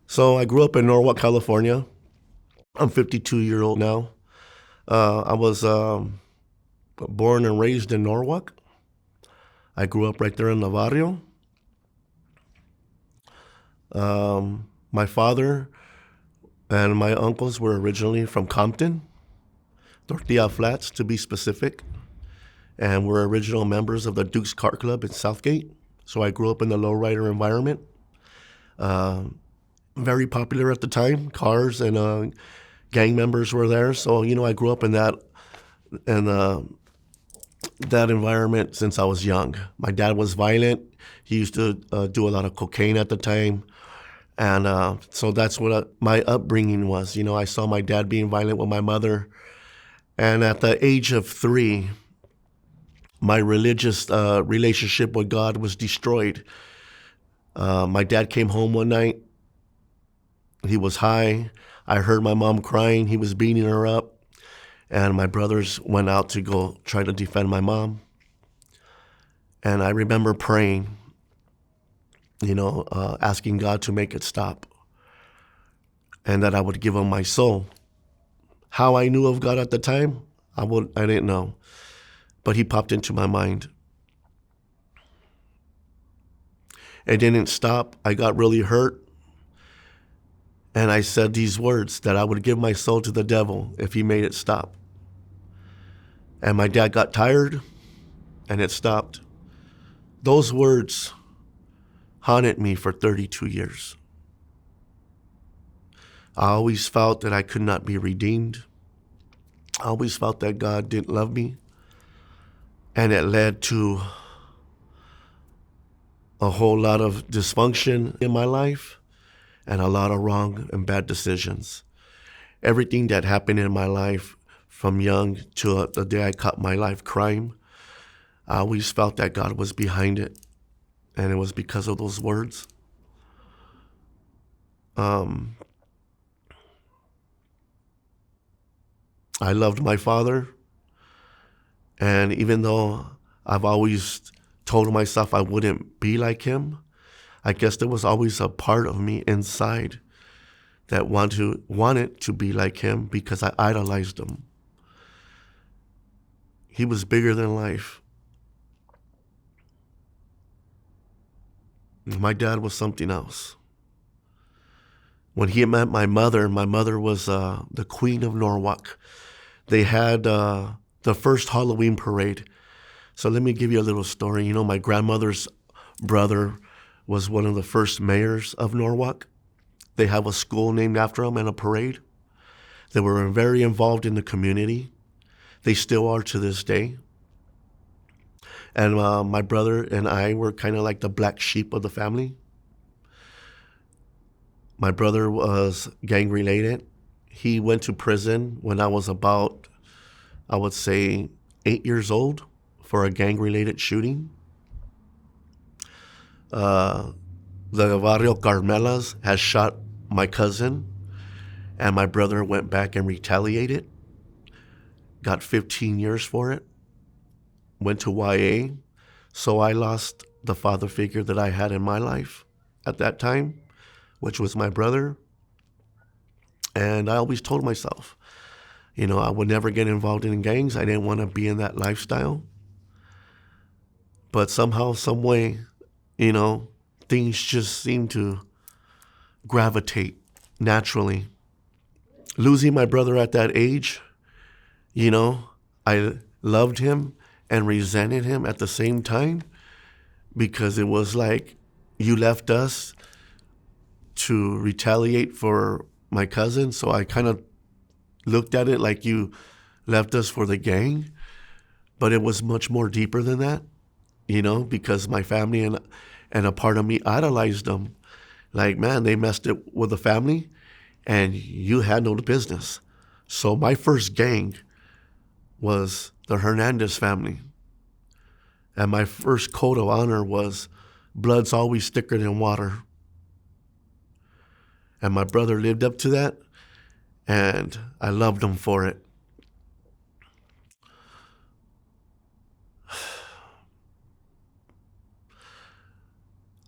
So I grew up in Norwalk, California. I'm 52 years old now. I was born and raised in Norwalk. I grew up right there in the barrio. My father and my uncles were originally from Compton, Tortilla Flats to be specific, and were original members of the Duke's Cart Club in Southgate. So I grew up in the lowrider environment. Very popular at the time. Cars and gang members were there. So I grew up in that environment since I was young. My dad was violent. He used to do a lot of cocaine at the time. And so that's what my upbringing was. I saw my dad being violent with my mother. And at the age of 3, my religious relationship with God was destroyed. My dad came home one night. He was high. I heard my mom crying. He was beating her up. And my brothers went out to go try to defend my mom. And I remember praying, asking God to make it stop and that I would give him my soul. How I knew of God at the time, I didn't know. But he popped into my mind. It didn't stop. I got really hurt. And I said these words that I would give my soul to the devil if he made it stop. And my dad got tired and it stopped. Those words haunted me for 32 years. I always felt that I could not be redeemed. I always felt that God didn't love me. And it led to a whole lot of dysfunction in my life and a lot of wrong and bad decisions. Everything that happened in my life from young to the day I caught my life crime, I always felt that God was behind it. And it was because of those words. I loved my father. And even though I've always told myself I wouldn't be like him, I guess there was always a part of me inside that wanted to be like him because I idolized him. He was bigger than life. My dad was something else. When he met my mother was the queen of Norwalk. They had the first Halloween parade. So let me give you a little story. My grandmother's brother was one of the first mayors of Norwalk. They have a school named after him and a parade. They were very involved in the community. They still are to this day. And my brother and I were kind of like the black sheep of the family. My brother was gang related. He went to prison when I was about, I would say, 8 years old for a gang related shooting. The Barrio Carmelas has shot my cousin, and my brother went back and retaliated. Got 15 years for it. Went to YA. So I lost the father figure that I had in my life at that time, which was my brother. And I always told myself, I would never get involved in gangs. I didn't want to be in that lifestyle. But somehow, some way, things just seem to gravitate naturally. Losing my brother at that age, I loved him and resented him at the same time because it was like you left us to retaliate for my cousin. So I kind of looked at it like you left us for the gang. But it was much more deeper than that, because my family and a part of me idolized them. Like, man, they messed it with the family and you had no business. So my first gang was the Hernandez family. And my first code of honor was blood's always thicker than water. And my brother lived up to that, and I loved him for it.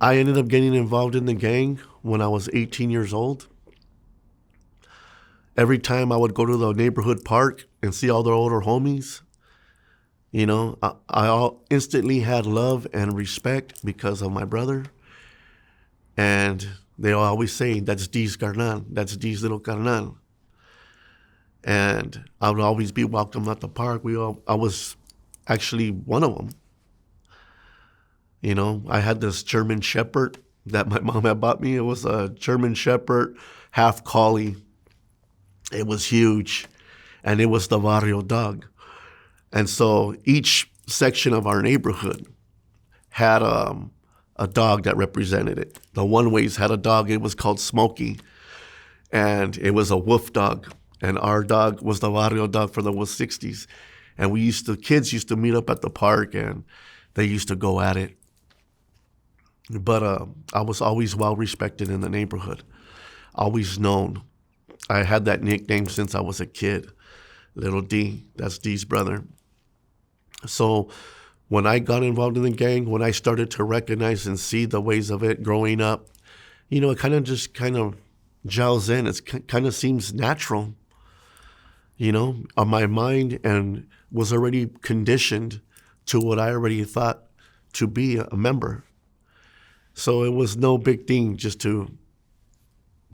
I ended up getting involved in the gang when I was 18 years old. Every time I would go to the neighborhood park and see all the older homies, I instantly had love and respect because of my brother. And they always say, that's D's carnal, that's D's little carnal. And I would always be welcome at the park. I was actually one of them. I had this German Shepherd that my mom had bought me. It was a German Shepherd, half collie. It was huge, and it was the barrio dog. And so each section of our neighborhood had a dog that represented it. The one-ways had a dog. It was called Smokey, and it was a wolf dog. And our dog was the barrio dog for the 60s. And kids used to meet up at the park, and they used to go at it. But I was always well respected in the neighborhood, always known. I had that nickname since I was a kid, Little D. That's D's brother. So when I got involved in the gang, when I started to recognize and see the ways of it growing up, it kind of gels in. It kind of seems natural, on my mind, and was already conditioned to what I already thought to be a member. So it was no big thing just to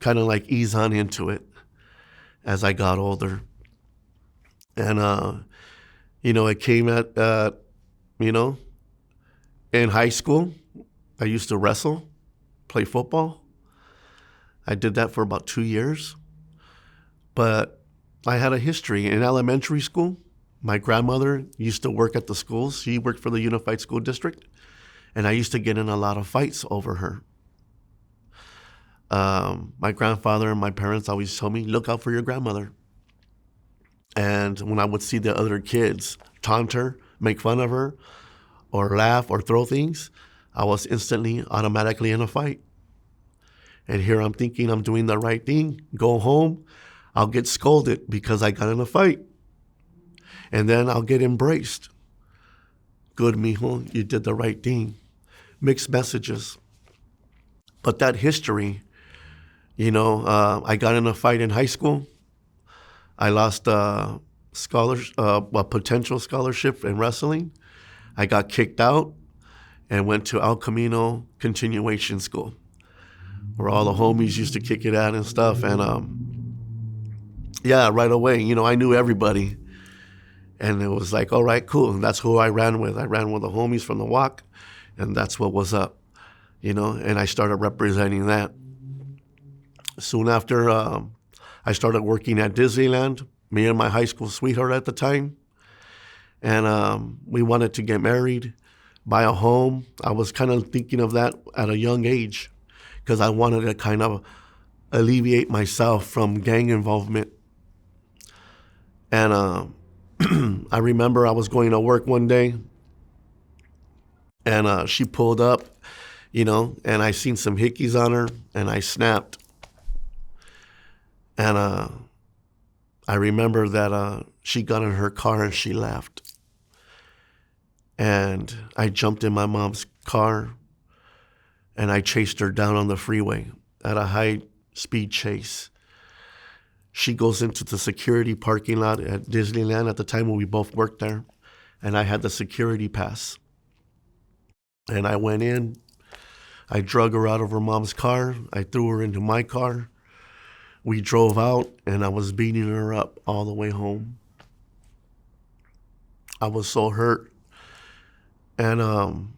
kind of like ease on into it as I got older. And, it came in high school, I used to wrestle, play football. I did that for about 2 years. But I had a history. In elementary school, my grandmother used to work at the schools. She worked for the Unified School District. And I used to get in a lot of fights over her. My grandfather and my parents always told me, look out for your grandmother. And when I would see the other kids taunt her, make fun of her, or laugh or throw things, I was automatically in a fight. And here I'm thinking I'm doing the right thing. Go home, I'll get scolded because I got in a fight. And then I'll get embraced. Good, mijo, you did the right thing. Mixed messages. But that history, I got in a fight in high school. I lost a potential scholarship in wrestling. I got kicked out and went to El Camino Continuation School, where all the homies used to kick it out and stuff. And right away, I knew everybody. And it was like, all right, cool. And that's who I ran with. I ran with the homies from the walk, and that's what was up, and I started representing that. Soon after, I started working at Disneyland, me and my high school sweetheart at the time. And we wanted to get married, buy a home. I was kind of thinking of that at a young age because I wanted to kind of alleviate myself from gang involvement. And I remember I was going to work one day, and she pulled up, and I seen some hickeys on her, and I snapped. And I remember that she got in her car and she left. And I jumped in my mom's car, and I chased her down on the freeway at a high-speed chase. She goes into the security parking lot at Disneyland at the time when we both worked there, and I had the security pass. And I went in, I drug her out of her mom's car, I threw her into my car. We drove out, and I was beating her up all the way home. I was so hurt. And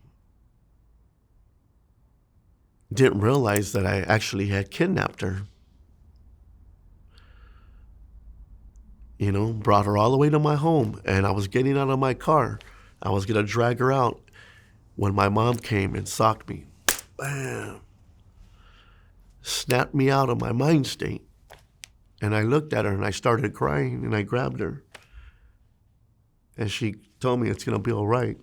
didn't realize that I actually had kidnapped her. Brought her all the way to my home, and I was getting out of my car. I was going to drag her out when my mom came and socked me. Bam. Snapped me out of my mind state. And I looked at her, and I started crying, and I grabbed her. And she told me it's going to be all right.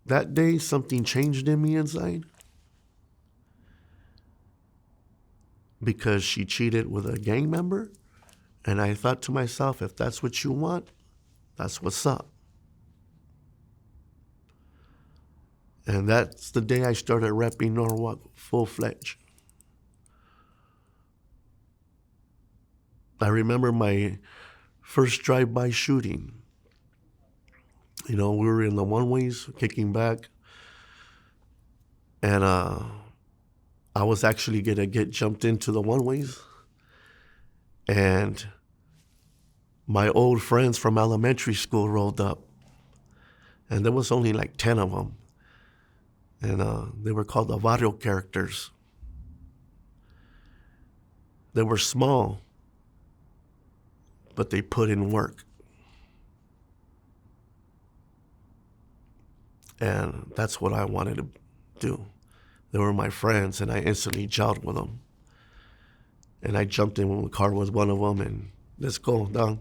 That day, something changed in me inside. Because she cheated with a gang member. And I thought to myself, if that's what you want, that's what's up. And that's the day I started repping Norwalk full-fledged. I remember my first drive-by shooting. We were in the one-ways, kicking back, and I was actually going to get jumped into the one-ways, and my old friends from elementary school rolled up, and there was only like 10 of them, and they were called the barrio characters. They were small, but they put in work. And that's what I wanted to do. They were my friends, and I instantly gelled with them. And I jumped in the car with one of them, and let's go down.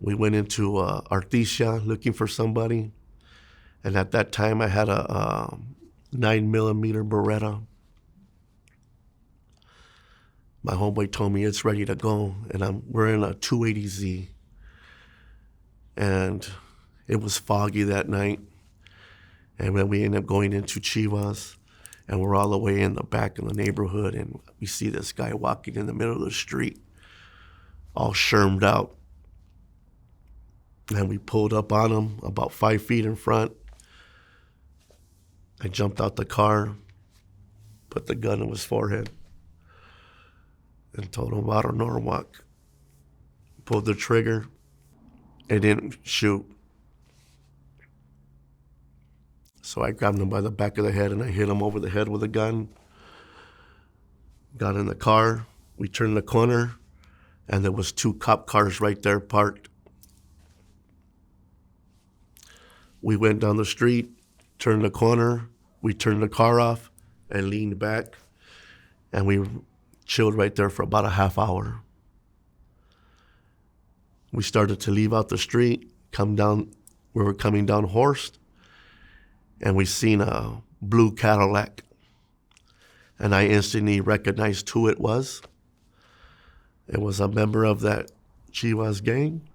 We went into Artesia looking for somebody. And at that time, I had a 9mm Beretta. My homeboy told me it's ready to go, and we're in a 280Z. And it was foggy that night. And then we ended up going into Chivas, and we're all the way in the back of the neighborhood, and we see this guy walking in the middle of the street, all shermed out. And we pulled up on him about 5 feet in front. I jumped out the car, put the gun in his forehead, and told him about our Norwalk. Pulled the trigger. It didn't shoot. So I grabbed him by the back of the head, and I hit him over the head with a gun. Got in the car. We turned the corner, and there was 2 cop cars right there parked. We went down the street, turned the corner. We turned the car off and leaned back, and we chilled right there for about a half hour. We started to leave out the street, come down. We were coming down Horst, and we seen a blue Cadillac, and I instantly recognized who it was. It was a member of that Chivas gang,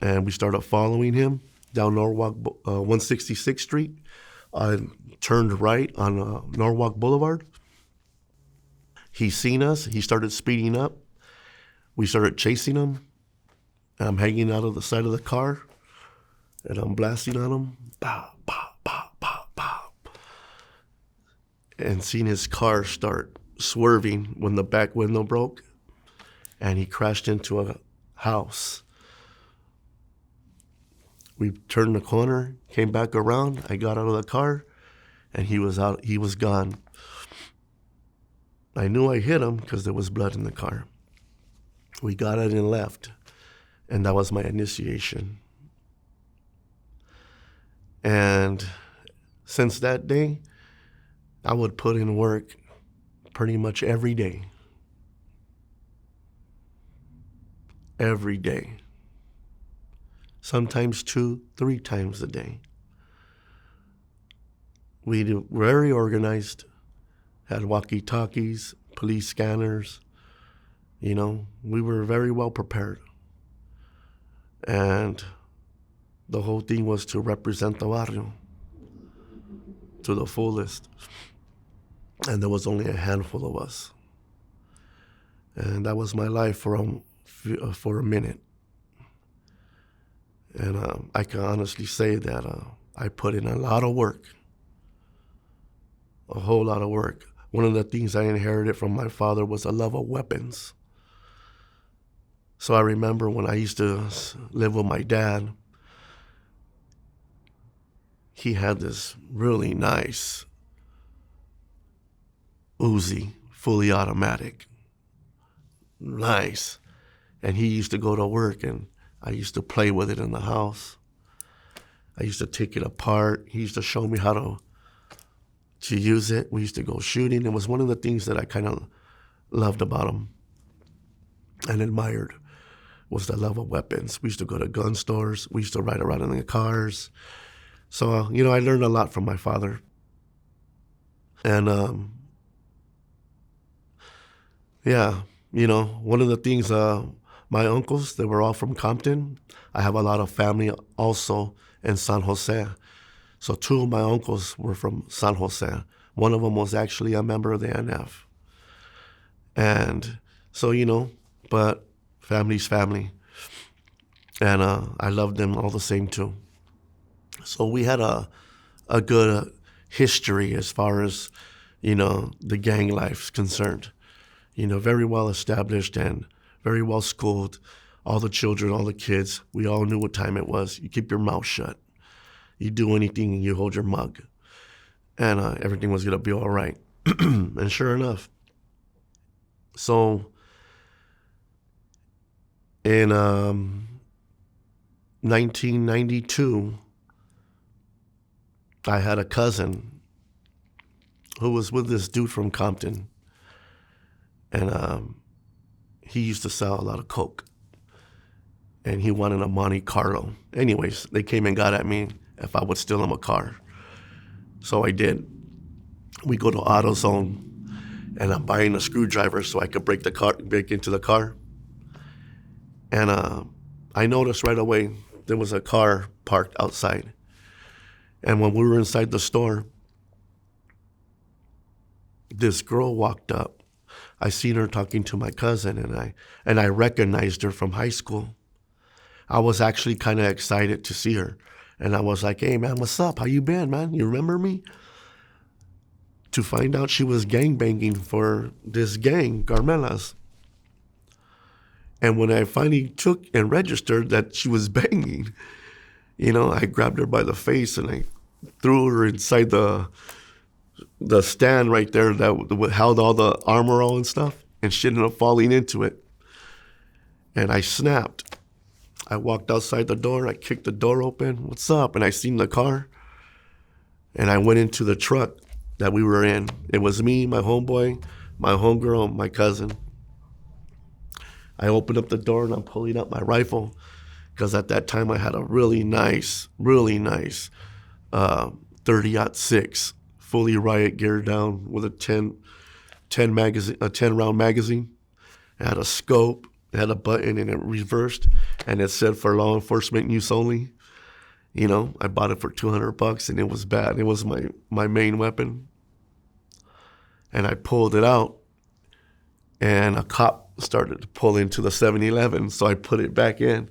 and we started following him down Norwalk 166th Street. I turned right on Norwalk Boulevard. He seen us. He started speeding up. We started chasing him. I'm hanging out of the side of the car, and I'm blasting on him. Pow, pow, pow, pow, pow. And seen his car start swerving when the back window broke, and he crashed into a house. We turned the corner, came back around. I got out of the car, and he was out. He was gone. I knew I hit him because there was blood in the car. We got out and left, and that was my initiation. And since that day, I would put in work pretty much every day. Every day. Sometimes 2-3 times a day. We were very organized, had walkie-talkies, police scanners. We were very well prepared. And the whole thing was to represent the barrio to the fullest. And there was only a handful of us. And that was my life for a minute. And I can honestly say that I put in a lot of work, a whole lot of work. One of the things I inherited from my father was a love of weapons. So I remember when I used to live with my dad, he had this really nice Uzi, fully automatic. Nice. And he used to go to work, and I used to play with it in the house. I used to take it apart. He used to show me how to use it. We used to go shooting. It was one of the things that I kind of loved about him and admired, was the love of weapons. We used to go to gun stores. We used to ride around in the cars. So, I learned a lot from my father. And, one of the things, my uncles, they were all from Compton. I have a lot of family also in San Jose. So 2 of my uncles were from San Jose. One of them was actually a member of the NF. And so, but family's family. And I loved them all the same too. So we had a good history as far as, the gang life's concerned. Very well established and very well schooled. All the children, all the kids, we all knew what time it was. You keep your mouth shut. You do anything and you hold your mug. And everything was going to be all right. And sure enough. So in 1992, I had a cousin who was with this dude from Compton. And he used to sell a lot of coke. And he wanted a Monte Carlo. Anyways, they came and got at me if I would steal him a car. So I did. We go to AutoZone, and I'm buying a screwdriver so I could break into the car. And I noticed right away there was a car parked outside. And when we were inside the store, this girl walked up. I seen her talking to my cousin, and I recognized her from high school. I was actually kind of excited to see her. And I was like, hey, man, what's up? How you been, man? You remember me? To find out she was gangbanging for this gang, Carmela's. And when I finally took and registered that she was banging, I grabbed her by the face and I threw her inside the stand right there that held all the armor and stuff, and she ended up falling into it. And I snapped. I walked outside the door. I kicked the door open. What's up? And I seen the car. And I went into the truck that we were in. It was me, my homeboy, my homegirl, my cousin. I opened up the door and I'm pulling out my rifle because at that time I had a really nice 30-06 fully riot gear down with a 10 round magazine. It had a scope. It had a button and it reversed, and it said for law enforcement use only. I bought it for $200 and it was bad. It was my main weapon. And I pulled it out, and a cop started to pull into the 7-Eleven, so I put it back in,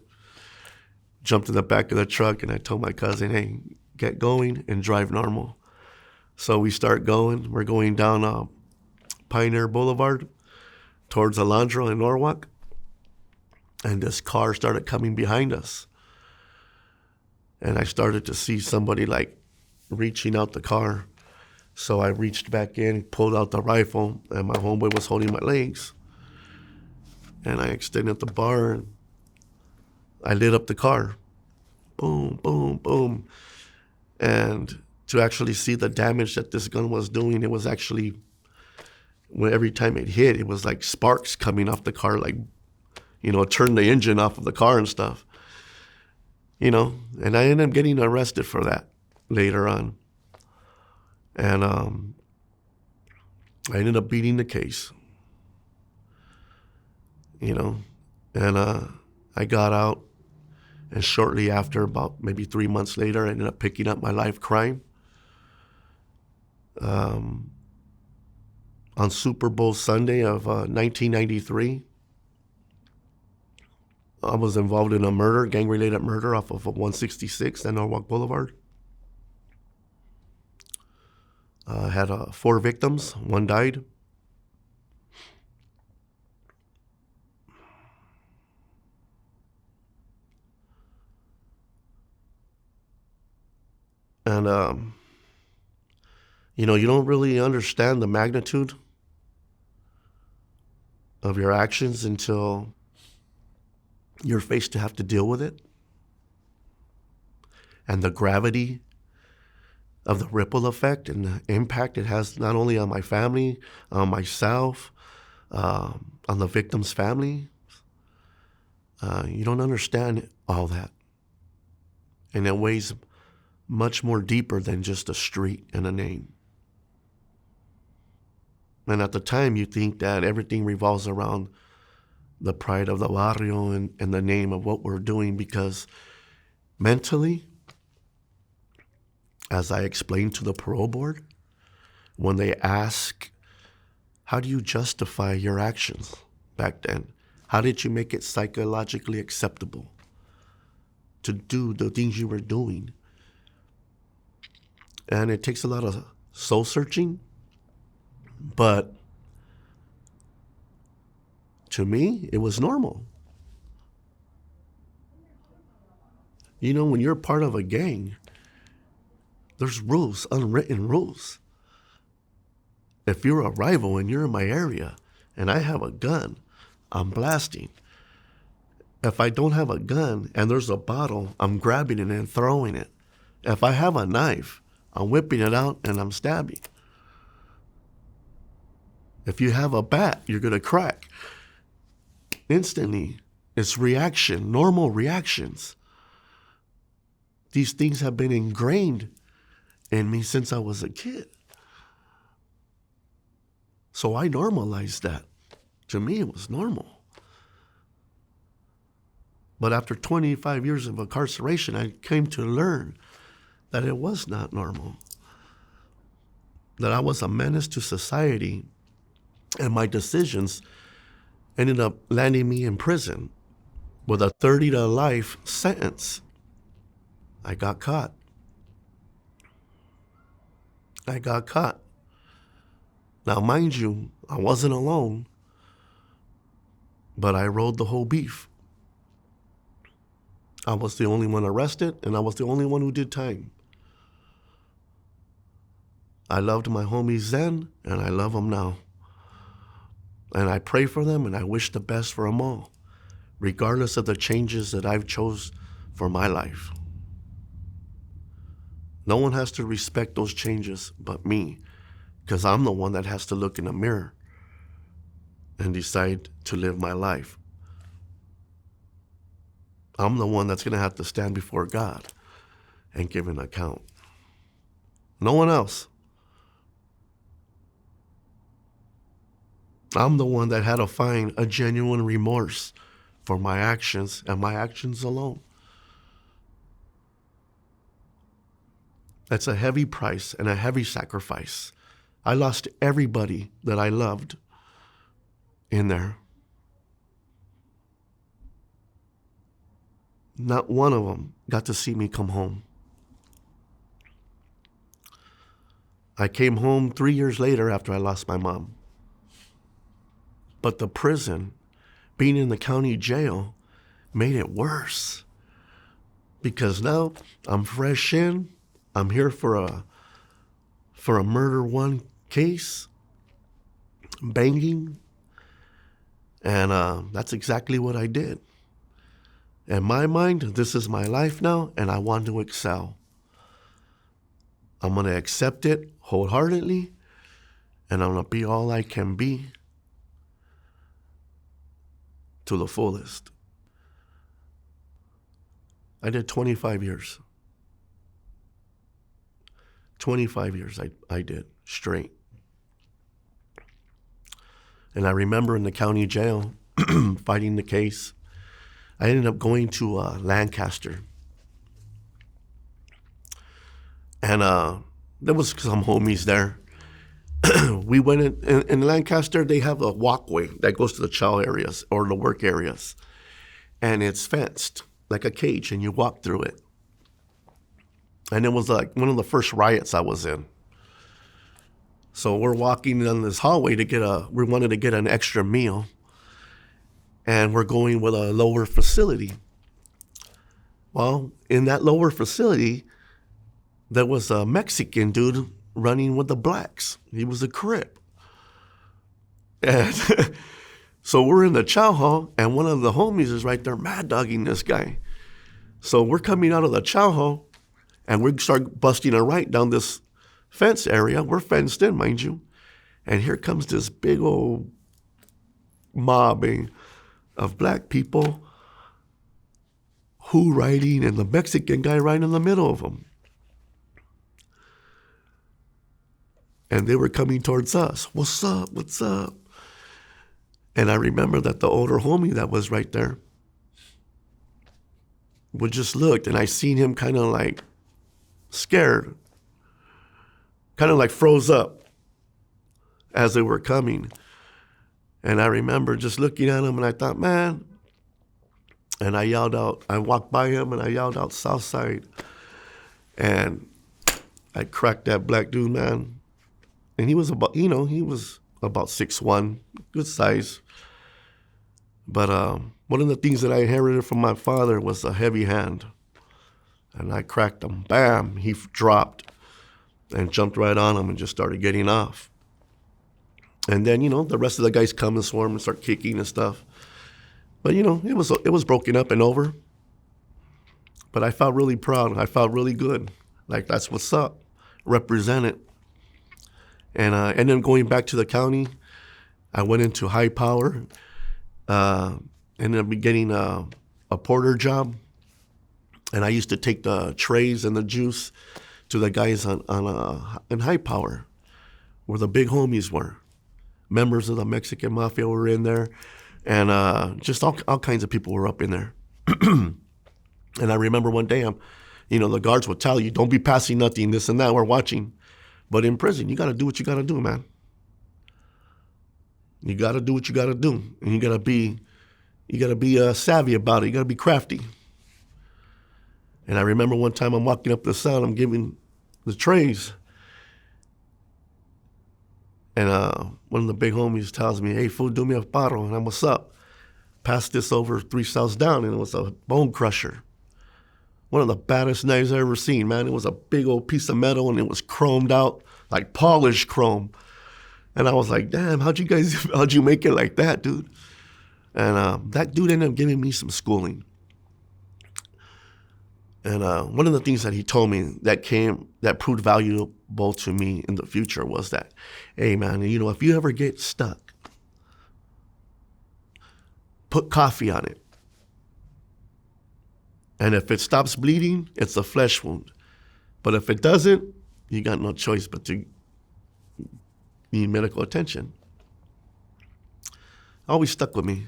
jumped in the back of the truck, and I told my cousin, hey, get going and drive normal. So we start going. We're going down Pioneer Boulevard towards Alondra in Norwalk. And this car started coming behind us. And I started to see somebody reaching out the car. So I reached back in, pulled out the rifle, and my homeboy was holding my legs. And I extended the bar and I lit up the car. Boom, boom, boom. And to actually see the damage that this gun was doing, it was actually, every time it hit, it was like sparks coming off the car, turn the engine off of the car and stuff, and I ended up getting arrested for that later on. And I ended up beating the case, and I got out, and shortly after, about maybe 3 months later, I ended up picking up my life crime. On Super Bowl Sunday of 1993, I was involved in a murder, gang-related murder off of 166 and Norwalk Boulevard. I had 4 victims. 1 died. And, you don't really understand the magnitude of your actions until you're faced to have to deal with it. And the gravity of the ripple effect and the impact it has not only on my family, on myself, on the victim's family. You don't understand all that. And it weighs much more deeper than just a street and a name. And at the time, you think that everything revolves around the pride of the barrio and the name of what we're doing, because mentally, as I explained to the parole board, when they ask, how do you justify your actions back then? How did you make it psychologically acceptable to do the things you were doing? And it takes a lot of soul searching, but to me, it was normal. You know, when you're part of a gang, there's rules, unwritten rules. If you're a rival and you're in my area and I have a gun, I'm blasting. If I don't have a gun and there's a bottle, I'm grabbing it and throwing it. If I have a knife, I'm whipping it out and I'm stabbing. If you have a bat, you're going to crack. Instantly, it's reaction, normal reactions. These things have been ingrained in me since I was a kid. So I normalized that. To me, it was normal. But after 25 years of incarceration, I came to learn that it was not normal. That I was a menace to society, and my decisions ended up landing me in prison with a 30 to life sentence. I got caught. Now, mind you, I wasn't alone, but I rode the whole beef. I was the only one arrested, and I was the only one who did time. I loved my homies then, and I love them now. And I pray for them, and I wish the best for them all, regardless of the changes that I've chose for my life. No one has to respect those changes but me, because I'm the one that has to look in the mirror and decide to live my life. I'm the one that's going to have to stand before God and give an account. No one else. I'm the one that had to find a genuine remorse for my actions and my actions alone. That's a heavy price and a heavy sacrifice. I lost everybody that I loved in there. Not one of them got to see me come home. I came home 3 years later after I lost my mom. But the prison, being in the county jail, made it worse. Because now I'm fresh in. I'm here for a murder one case, banging, and that's exactly what I did. In my mind, this is my life now, and I want to excel. I'm going to accept it wholeheartedly, and I'm going to be all I can be to the fullest. I did 25 years. 25 years I did, straight. And I remember in the county jail, fighting the case, I ended up going to Lancaster. And there was some homies there. We went in Lancaster, they have a walkway that goes to the child areas or the work areas. And it's fenced like a cage, and you walk through it. And it was like one of the first riots I was in. So we're walking down this hallway we wanted to get an extra meal. And we're going with a lower facility. Well, in that lower facility, there was a Mexican dude running with the blacks. He was a Crip. And so we're in the chow hall, and one of the homies is right there mad dogging this guy. So we're coming out of the chow hall, and we start busting a right down this fence area. We're fenced in, mind you. And here comes this big old mobbing of black people, who riding, and the Mexican guy right in the middle of them. And they were coming towards us. What's up? What's up? And I remember that the older homie that was right there would just look, and I seen him kind of like scared, kind of like froze up as they were coming. And I remember just looking at him, and I thought, man, and I yelled out, I walked by him, and I yelled out, South Side. And I cracked that black dude, man. And he was about, he was about 6'1", good size. But one of the things that I inherited from my father was a heavy hand. And I cracked him. Bam! He dropped and jumped right on him and just started getting off. And then, the rest of the guys come and swarm and start kicking and stuff. But, it was broken up and over. But I felt really proud. I felt really good. Like, that's what's up. Represent it. And then going back to the county, I went into high power. Ended up getting a porter job. And I used to take the trays and the juice to the guys in high power, where the big homies were. Members of the Mexican mafia were in there, and just all kinds of people were up in there. And I remember one day, the guards would tell you, don't be passing nothing, this and that, we're watching. But in prison, you got to do what you got to do, man. You got to do what you got to do, and you got to be savvy about it. You got to be crafty. And I remember one time I'm walking up the cell, I'm giving the trays. And one of the big homies tells me, hey, fool, do me a paro. And I'm, what's up? Passed this over 3 cells down, and it was a bone crusher. One of the baddest knives I ever seen, man. It was a big old piece of metal, and it was chromed out, like polished chrome. And I was like, damn, how'd you make it like that, dude? And that dude ended up giving me some schooling. And one of the things that he told me that proved valuable to me in the future was that, hey, man, if you ever get stuck, put coffee on it. And if it stops bleeding, it's a flesh wound. But if it doesn't, you got no choice but to need medical attention. Always stuck with me.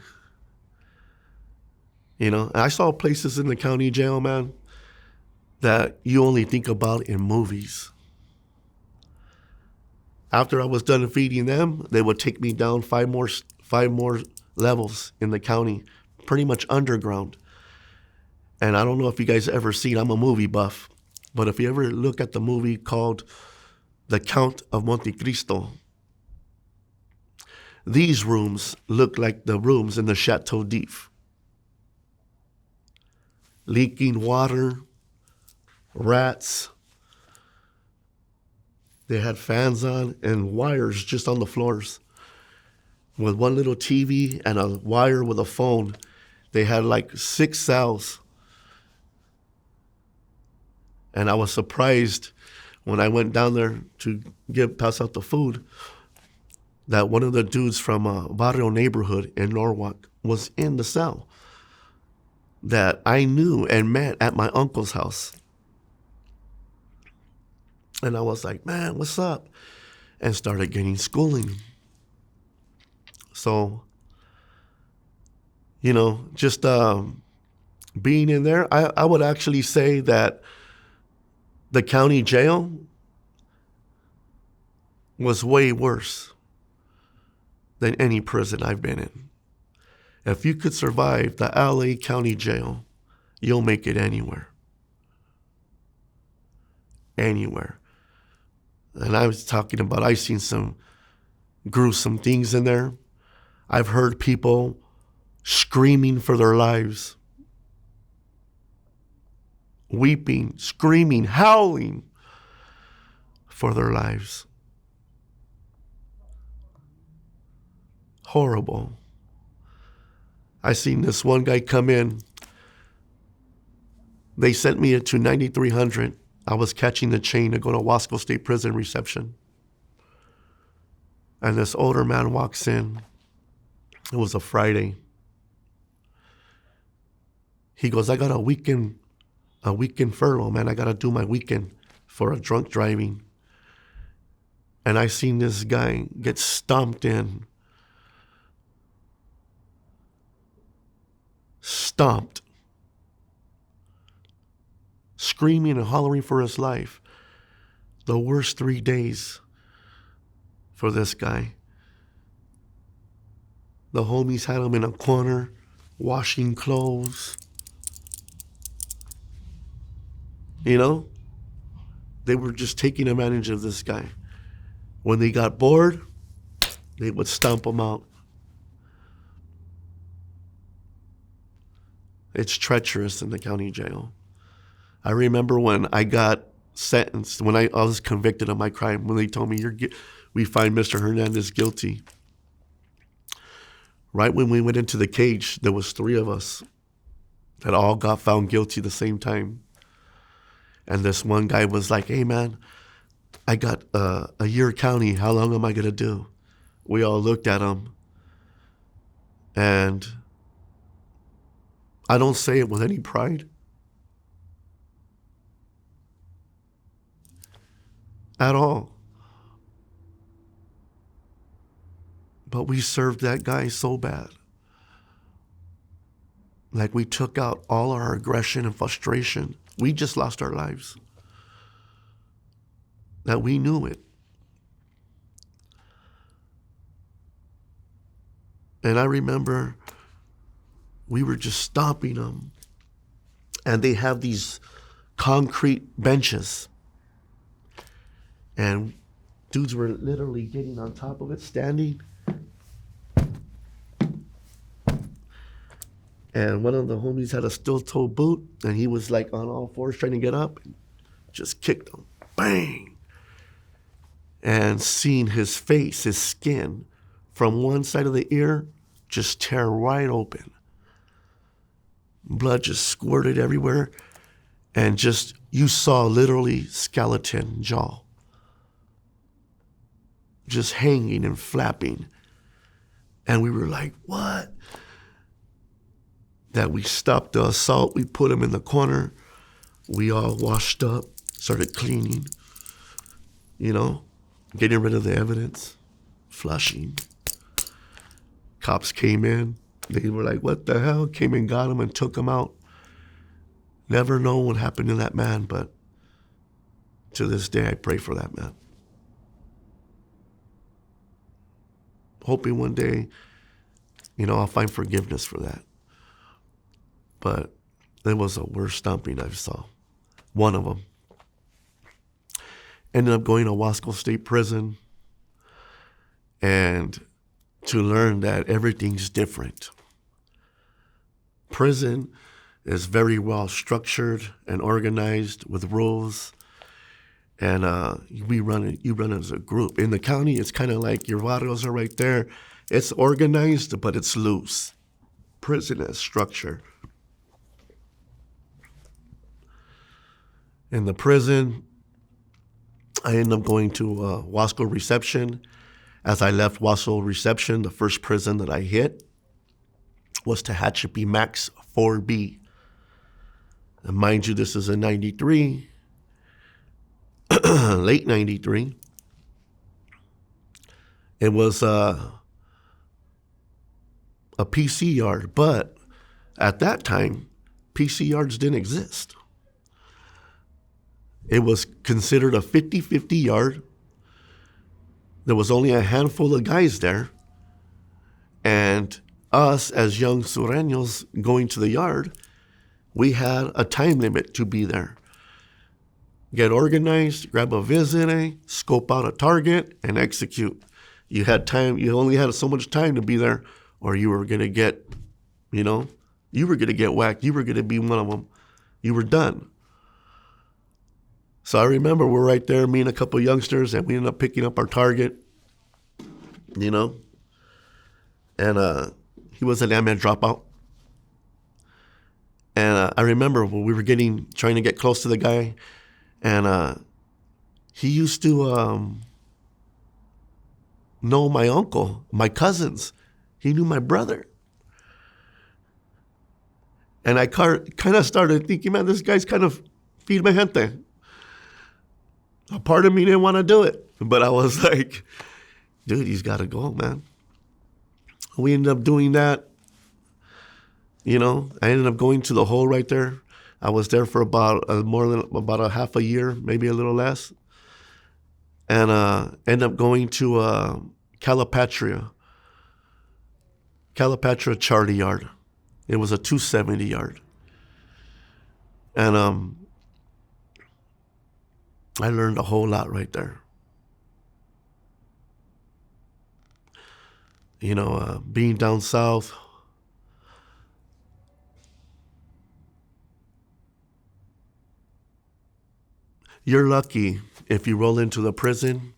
And I saw places in the county jail, man, that you only think about in movies. After I was done feeding them, they would take me down five more levels in the county, pretty much underground. And I don't know if you guys ever seen, I'm a movie buff, but if you ever look at the movie called The Count of Monte Cristo, these rooms look like the rooms in the Chateau d'If. Leaking water, rats. They had fans on and wires just on the floors. With one little TV and a wire with a phone, they had like 6 cells. And I was surprised when I went down there to pass out the food that one of the dudes from a barrio neighborhood in Norwalk was in the cell that I knew and met at my uncle's house. And I was like, man, what's up? And started getting schooling. So, just being in there, I would actually say that the county jail was way worse than any prison I've been in. If you could survive the LA County Jail, you'll make it anywhere. Anywhere. And I was talking about, I've seen some gruesome things in there. I've heard people screaming for their lives. Weeping, screaming, howling for their lives. Horrible. I seen this one guy come in. They sent me to 9300. I was catching the train to go to Wasco State Prison reception. And this older man walks in. It was a Friday. He goes, I got a weekend furlough, man. I got to do my weekend for a drunk driving. And I seen this guy get stomped in. Stomped. Screaming and hollering for his life. The worst 3 days for this guy. The homies had him in a corner, washing clothes. You know? They were just taking advantage of this guy. When they got bored, they would stomp him out. It's treacherous in the county jail. I remember when I got sentenced, when I was convicted of my crime, when they told me, we find Mr. Hernandez guilty. Right when we went into the cage, there was 3 of us that all got found guilty the same time. And this one guy was like, hey, man, I got a year county. How long am I going to do? We all looked at him. And I don't say it with any pride. At all. But we served that guy so bad. Like we took out all our aggression and frustration. We just lost our lives. That we knew it. And I remember we were just stomping them. And they have these concrete benches. And dudes were literally getting on top of it, standing. And one of the homies had a steel-toe boot, and he was like on all fours trying to get up. And just kicked him. Bang! And seeing his face, his skin, from one side of the ear, just tear right open. Blood just squirted everywhere. And just, you saw literally skeleton jaw. Just hanging and flapping. And we were like, what? That we stopped the assault. We put him in the corner. We all washed up, started cleaning, getting rid of the evidence, flushing. Cops came in. They were like, what the hell? Came and got him and took him out. Never know what happened to that man, but to this day, I pray for that man. Hoping one day, I'll find forgiveness for that. But it was the worst stomping I saw. One of them. Ended up going to Wasco State Prison and to learn that everything's different. Prison is very well structured and organized with rules. And you run it as a group. In the county, it's kind of like your barrios are right there. It's organized, but it's loose. Prison has structure. In the prison, I ended up going to Wasco Reception. As I left Wasco Reception, the first prison that I hit was Tehachapi Max 4B. And mind you, this is in 93, late 93. It was a PC yard, but at that time, PC yards didn't exist. It was considered a 50-50 yard. There was only a handful of guys there. And us, as young Sureños going to the yard, we had a time limit to be there. Get organized, grab a visit, scope out a target, and execute. You had time. You only had so much time to be there, or you were going to get, you were going to get whacked. You were going to be one of them. You were done. So I remember we're right there, me and a couple of youngsters, and we ended up picking up our target, And he was a landman dropout. And I remember when we were trying to get close to the guy, and he used to know my uncle, my cousins. He knew my brother. And I kind of started thinking, man, this guy's kind of feed my gente. A part of me didn't want to do it. But I was like, dude, he's got to go, man. We ended up doing that. I ended up going to the hole right there. I was there for about a half a year, maybe a little less. and ended up going to Calipatria Charter Yard. It was a 270 yard. And I learned a whole lot right there. Being down south, you're lucky if you roll into the prison,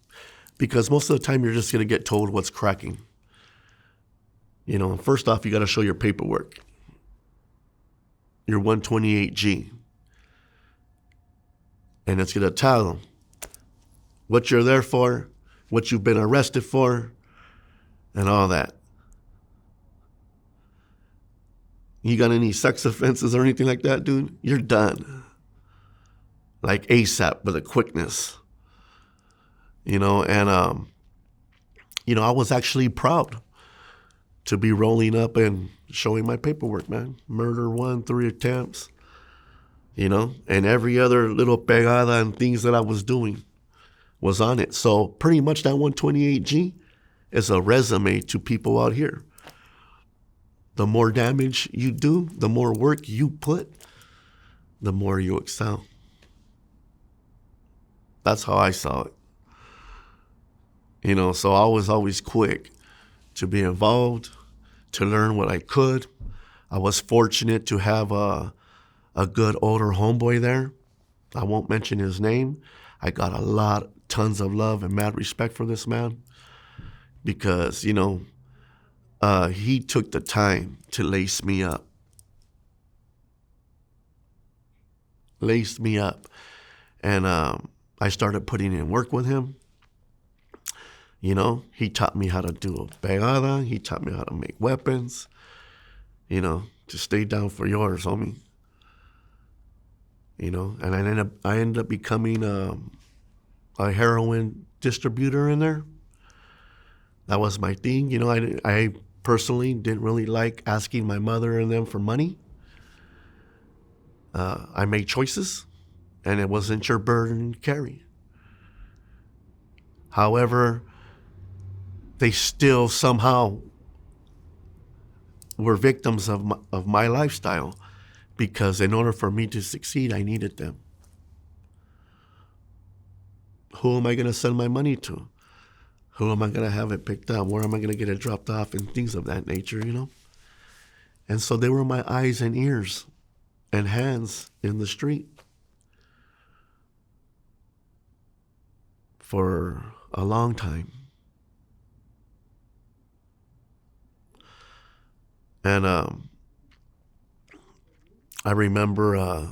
because most of the time you're just going to get told what's cracking. First off, you got to show your paperwork, your 128G. And it's going to tell them what you're there for, what you've been arrested for, and all that. You got any sex offenses or anything like that, dude? You're done. Like ASAP, with a quickness. And I was actually proud to be rolling up and showing my paperwork, man. Murder 1, 3 attempts, and every other little pegada and things that I was doing was on it. So pretty much that 128G is a resume to people out here. The more damage you do, the more work you put, the more you excel. That's how I saw it. So I was always quick to be involved, to learn what I could. I was fortunate to have a good older homeboy there. I won't mention his name. I got tons of love and mad respect for this man, because, he took the time to lace me up. And I started putting in work with him. He taught me how to do a pegada. He taught me how to make weapons, to stay down for yours, homie. And I ended up becoming a heroin distributor in there. That was my thing. I personally didn't really like asking my mother and them for money. I made choices, and it wasn't your burden to carry. However, they still somehow were victims of my lifestyle, because in order for me to succeed, I needed them. Who am I going to send my money to? Who am I going to have it picked up? Where am I going to get it dropped off? And things of that nature, And so they were my eyes and ears and hands in the street for a long time. And I remember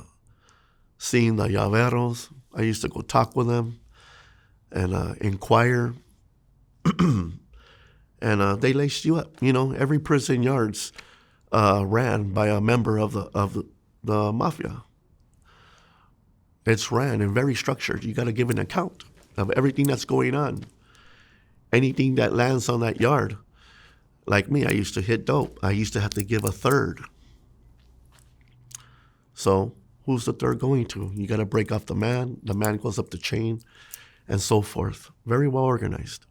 seeing the llaveros. I used to go talk with them and inquire. And they laced you up. Every prison yard's ran by a member of the mafia. It's ran and very structured. You got to give an account of everything that's going on. Anything that lands on that yard. Like me, I used to hit dope. I used to have to give a third. So who's the third going to? You got to break off the man. The man goes up the chain, and so forth. Very well organized.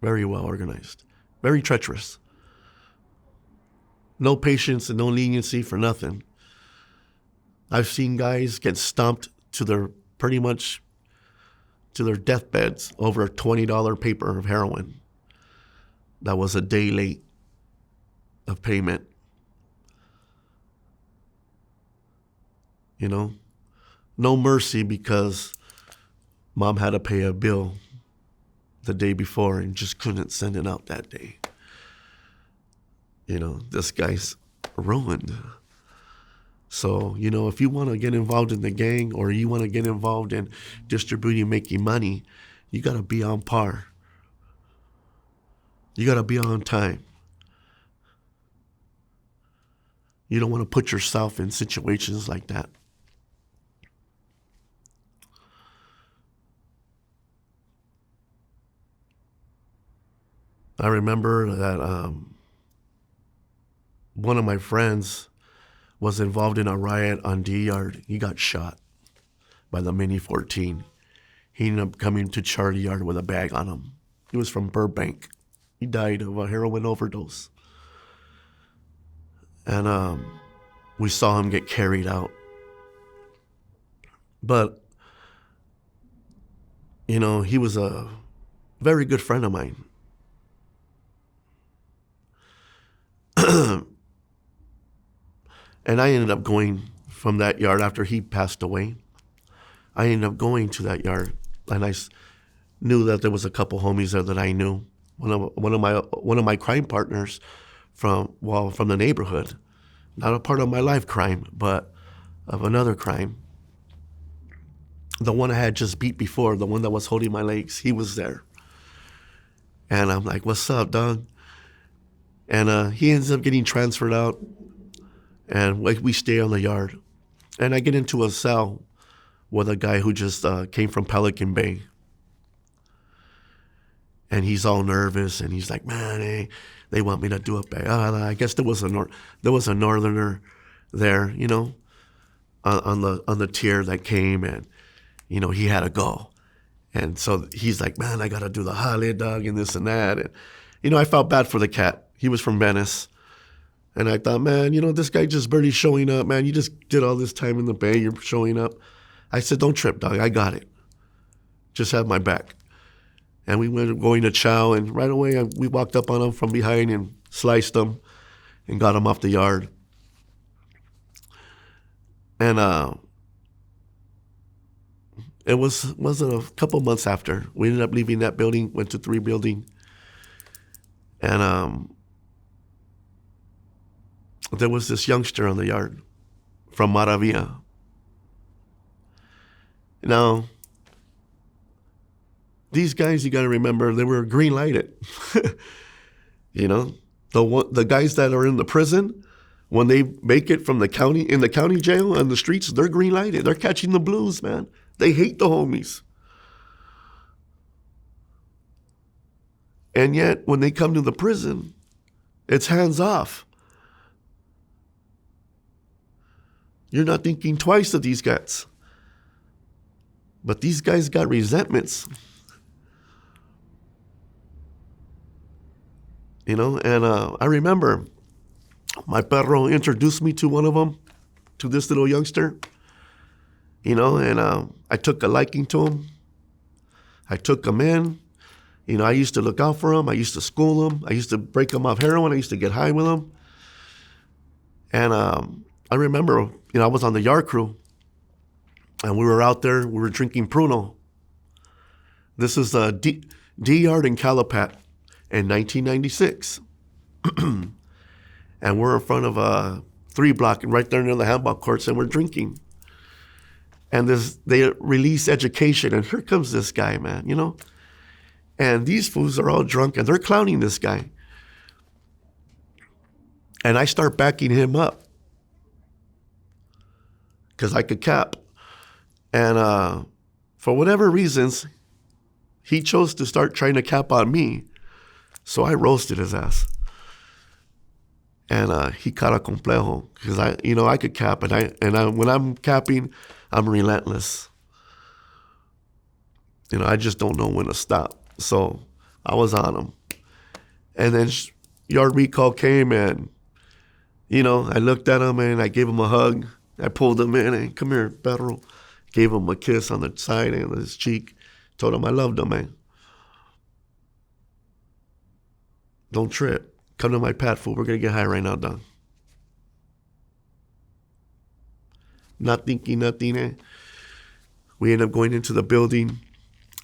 Very well organized. Very treacherous. No patience and no leniency for nothing. I've seen guys get stomped to their deathbeds over a $20 paper of heroin. That was a day late of payment. No mercy, because mom had to pay a bill the day before and just couldn't send it out that day. This guy's ruined. So, if you want to get involved in the gang, or you want to get involved in distributing, making money, you got to be on par. You got to be on time. You don't want to put yourself in situations like that. I remember that one of my friends was involved in a riot on D Yard. He got shot by the Mini 14. He ended up coming to Charlie Yard with a bag on him. He was from Burbank. He died of a heroin overdose. And we saw him get carried out. But, you know, he was a very good friend of mine. And I ended up going from that yard after he passed away. I ended up going to that yard, and I knew that there was a couple homies there that I knew. One of my crime partners from the neighborhood, not a part of my life crime, but of another crime. The one I had just beat before, the one that was holding my legs, he was there. And I'm like, "What's up, dog?" And he ends up getting transferred out, and we stay on the yard. And I get into a cell with a guy who just came from Pelican Bay. And he's all nervous, and he's like, "Man, they want me to do it back." I guess there was a northerner there, you know, on the tier that came, and you know, he had to go. And so he's like, "Man, I gotta do the jale, dog, and this and that." And you know, I felt bad for the cat. He was from Venice. And I thought, man, you know, this guy just barely showing up, man. You just did all this time in the Bay, you're showing up. I said, "Don't trip, dog, I got it. Just have my back." And we went going to chow, and right away we walked up on him from behind and sliced him and got him off the yard. And it was a couple months after. We ended up leaving that building, went to 3 building. And there was this youngster on the yard from Maravilla. Now, these guys, you got to remember, they were green lighted. You know, the guys that are in the prison, when they make it from the county jail on the streets, they're green lighted. They're catching the blues, man. They hate the homies. And yet, when they come to the prison, it's hands off. You're not thinking twice of these guys. But these guys got resentments. You know, and I remember my perro introduced me to one of them, to this little youngster. You know, and I took a liking to him. I took him in. You know, I used to look out for him. I used to school him. I used to break him off heroin. I used to get high with him. And I remember, you know, I was on the yard crew, and we were out there. We were drinking Pruno. This is D Yard in Calapat in 1996. And we're in front of a 3 block right there near the handball courts, and we're drinking. And they release education, and here comes this guy, man, you know? And these fools are all drunk, and they're clowning this guy. And I start backing him up because I could cap. And for whatever reasons, he chose to start trying to cap on me. So I roasted his ass. And he cara complejo because I could cap, and when I'm capping, I'm relentless. You know, I just don't know when to stop. So I was on him. And then yard recall came, and, you know, I looked at him and I gave him a hug. I pulled him in and, "Come here, Pedro." Gave him a kiss on the side and on his cheek. Told him I loved him, man. "Don't trip. Come to my pad, fool. We're going to get high right now, dog." Not thinking nothing, eh? We ended up going into the building,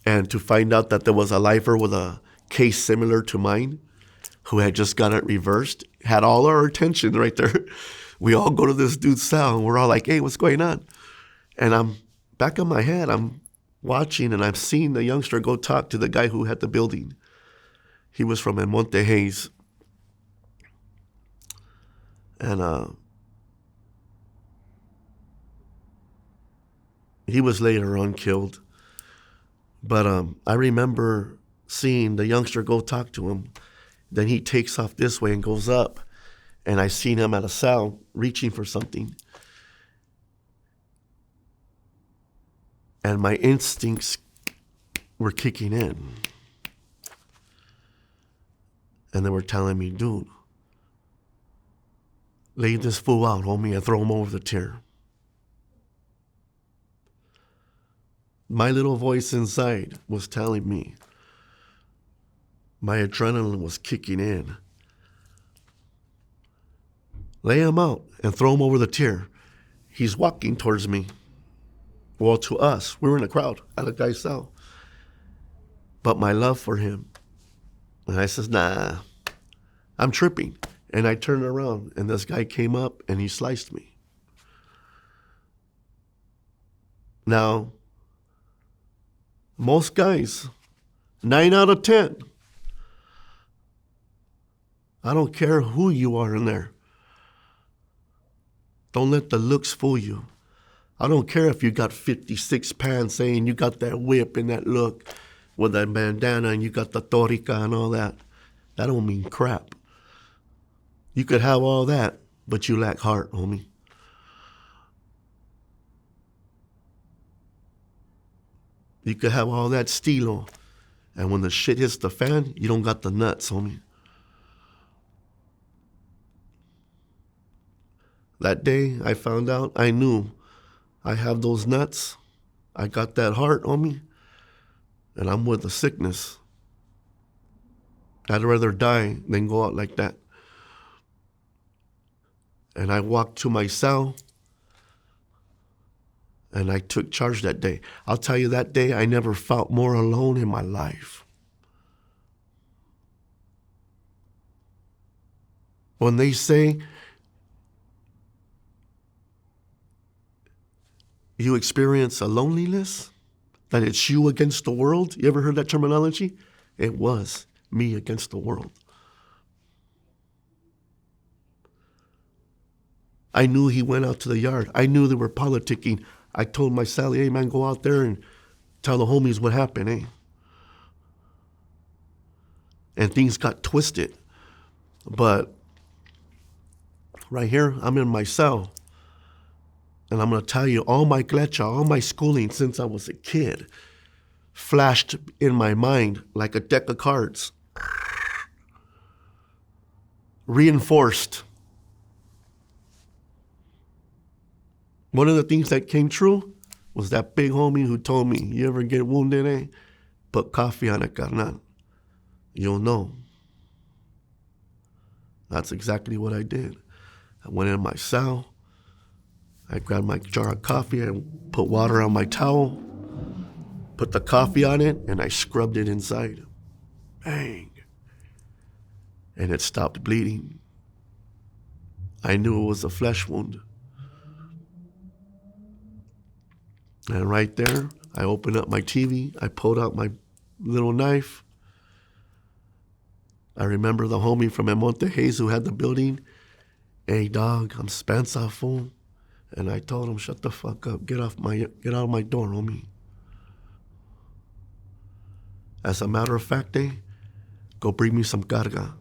and to find out that there was a lifer with a case similar to mine who had just got it reversed, had all our attention right there. We all go to this dude's cell, and we're all like, "Hey, what's going on?" And I'm back in my head, I'm watching, and I'm seeing the youngster go talk to the guy who had the building. He was from El Monte Hayes. And he was later on killed. But I remember seeing the youngster go talk to him. Then he takes off this way and goes up. And I seen him at a cell reaching for something. And my instincts were kicking in. And they were telling me, dude, lay this fool out, homie, and throw him over the tier. My little voice inside was telling me, my adrenaline was kicking in. Lay him out and throw him over the tier. He's walking towards me. Well, to us, we were in a crowd at a guy's cell. But my love for him. And I says, nah, I'm tripping. And I turned around, and this guy came up, and he sliced me. Now, most guys, 9 out of 10, I don't care who you are in there. Don't let the looks fool you. I don't care if you got 56 pants saying you got that whip and that look with that bandana and you got the torica and all that. That don't mean crap. You could have all that, but you lack heart, homie. You could have all that stilo, and when the shit hits the fan, you don't got the nuts, homie. That day I found out, I knew I have those nuts. I got that heart on me, and I'm with the sickness. I'd rather die than go out like that. And I walked to my cell, and I took charge that day. I'll tell you, that day I never felt more alone in my life. When they say you experience a loneliness, that it's you against the world. You ever heard that terminology? It was me against the world. I knew he went out to the yard. I knew they were politicking. I told my Sally, hey man, go out there and tell the homies what happened, eh? And things got twisted. But right here, I'm in my cell. And I'm going to tell you, all my klecha, all my schooling since I was a kid flashed in my mind like a deck of cards. Reinforced. One of the things that came true was that big homie who told me, you ever get wounded, eh? Put coffee on it, carnal. You'll know. That's exactly what I did. I went in my cell. I grabbed my jar of coffee and put water on my towel, put the coffee on it, and I scrubbed it inside. Bang. And it stopped bleeding. I knew it was a flesh wound. And right there, I opened up my TV. I pulled out my little knife. I remember the homie from El Monte Hayes who had the building. Hey, dog, I'm Spencer, fool. And I told him, shut the fuck up. Get out of my door, homie. As a matter of fact, go bring me some carga.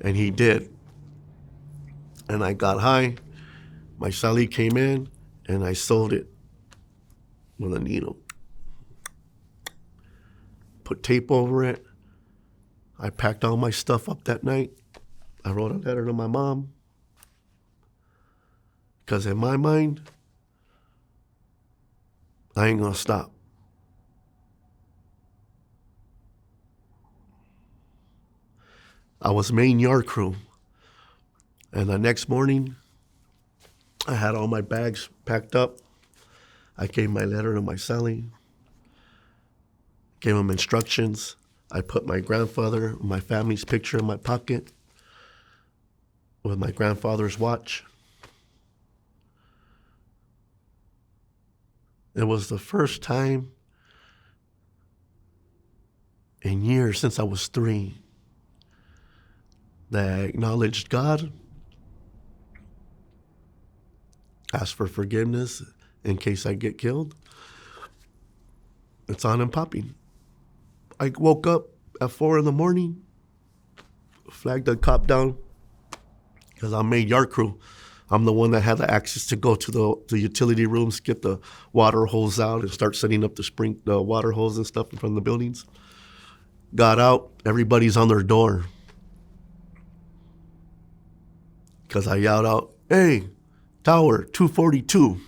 And he did. And I got high. My Sally came in, and I sold it with a needle. Put tape over it. I packed all my stuff up that night. I wrote a letter to my mom. Because in my mind, I ain't gonna stop. I was main yard crew. And the next morning, I had all my bags packed up. I gave my letter to my Sally. Gave him instructions. I put my grandfather, my family's picture in my pocket with my grandfather's watch. It was the first time in years since I was 3 that I acknowledged God, asked for forgiveness in case I get killed. It's on and popping. I woke up at 4 a.m, flagged the cop down because I made yard crew. I'm the one that had the access to go to the utility rooms, get the water hose out, and start setting up the water hose and stuff in front of the buildings. Got out, everybody's on their door. Because I yelled out, "Hey, Tower 242.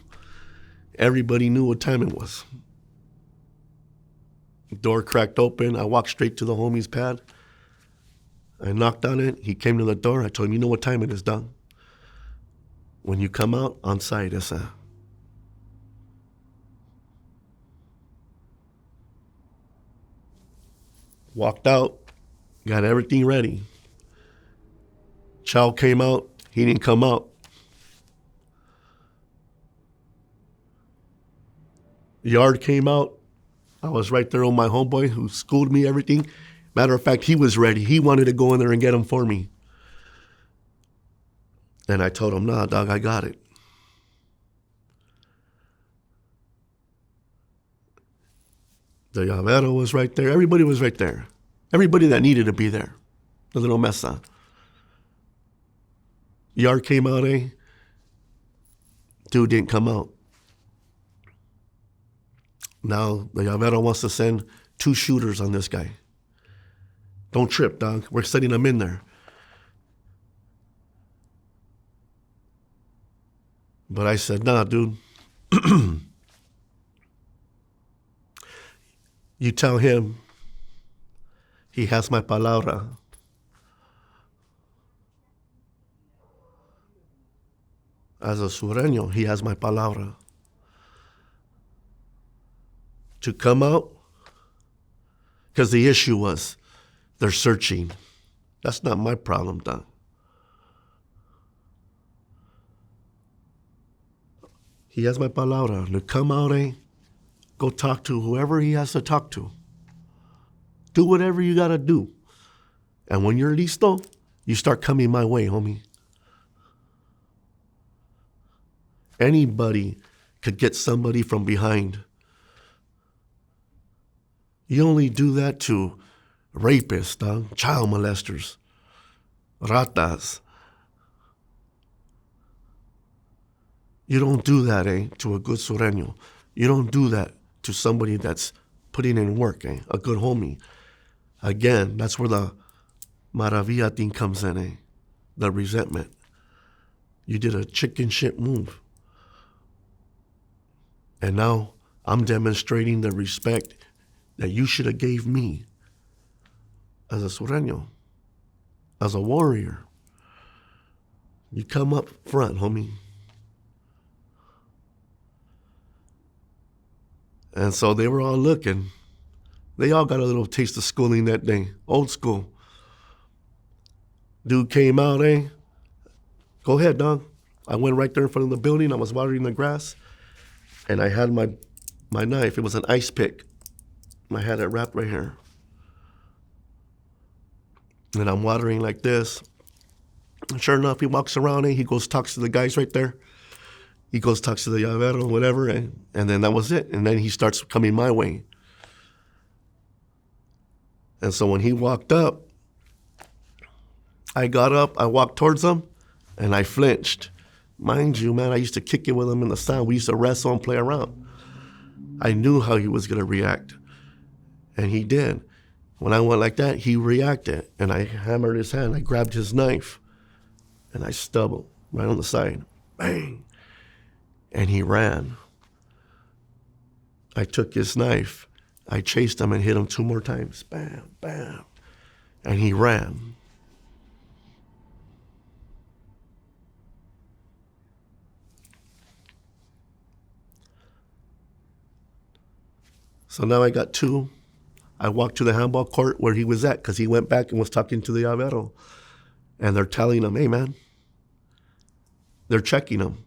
Everybody knew what time it was. The door cracked open. I walked straight to the homie's pad. I knocked on it. He came to the door. I told him, "You know what time it is, Don? When you come out, on site, esa." Walked out, got everything ready. Chow came out. He didn't come out. Yard came out. I was right there on my homeboy who schooled me everything. Matter of fact, he was ready. He wanted to go in there and get him for me. And I told him, "Nah, dog, I got it." The llavero was right there. Everybody was right there. Everybody that needed to be there. The little mesa. Yard came out, eh? Dude didn't come out. Now the llavero wants to send 2 shooters on this guy. Don't trip, dog. We're setting them in there. But I said, "Nah, dude. You tell him he has my palabra. As a Sureño, he has my palabra. To come out, because the issue was they're searching. That's not my problem, Don. He has my palabra. To come out, go talk to whoever he has to talk to. Do whatever you got to do. And when you're listo, you start coming my way, homie. Anybody could get somebody from behind. You only do that to rapists, dog, child molesters, ratas. You don't do that, to a good Sureño. You don't do that to somebody that's putting in work, a good homie. Again, that's where the maravilla thing comes in, the resentment. You did a chicken shit move. And now I'm demonstrating the respect that you should have gave me as a Sureño, as a warrior. You come up front, homie. And so they were all looking. They all got a little taste of schooling that day, old school. Dude came out, Go ahead, dog. I went right there in front of the building. I was watering the grass. And I had my knife. It was an ice pick. I had it wrapped right here. And I'm watering like this. And sure enough, he walks around, he goes, talks to the guys right there. He goes, talks to the llavero, whatever, and then that was it. And then he starts coming my way. And so when he walked up, I got up, I walked towards him, and I flinched. Mind you, man, I used to kick it with him in the sun. We used to wrestle and play around. I knew how he was going to react. And he did. When I went like that, he reacted. And I hammered his hand. I grabbed his knife. And I stabbed him right on the side. Bang. And he ran. I took his knife. I chased him and hit him 2 more times. Bam, bam. And he ran. So now I got 2. I walked to the handball court where he was at because he went back and was talking to the llavero. And they're telling him, "Hey, man." They're checking him.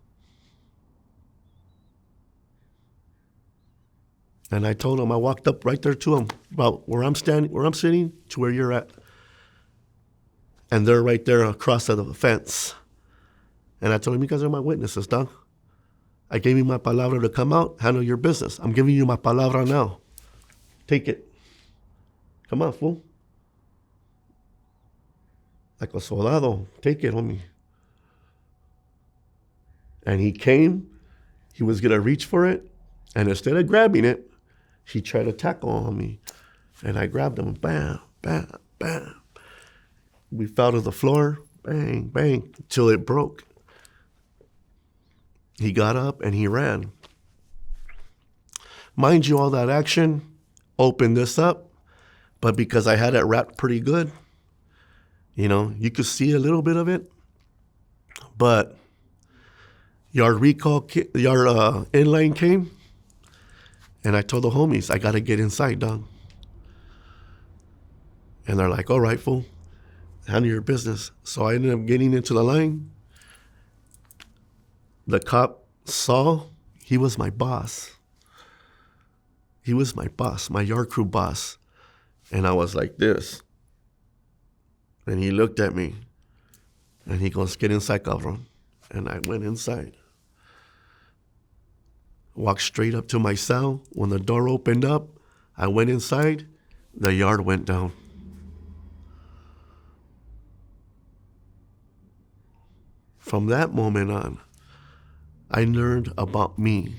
And I told him, I walked up right there to him, about where I'm sitting to where you're at. And they're right there across the fence. And I told him, "You guys are my witnesses, dog. I gave you my palabra to come out, handle your business. I'm giving you my palabra now. Take it. Come on, fool. Like a soldado. Take it, homie." And he came, he was going to reach for it, and instead of grabbing it, he tried to tackle on me. And I grabbed him, bam, bam, bam. We fell to the floor, bang, bang, till it broke. He got up and he ran. Mind you, all that action opened this up, but because I had it wrapped pretty good, you could see a little bit of it, but yard inline came, and I told the homies, I got to get inside, dog. And they're like, all right, fool, handle your business. So I ended up getting into the line. The cop saw he was my boss. He was my boss, my yard crew boss. And I was like this. And he looked at me. And he goes, get inside, cabrón. And I went inside. Walked straight up to my cell. When the door opened up, I went inside. The yard went down. From that moment on, I learned about me.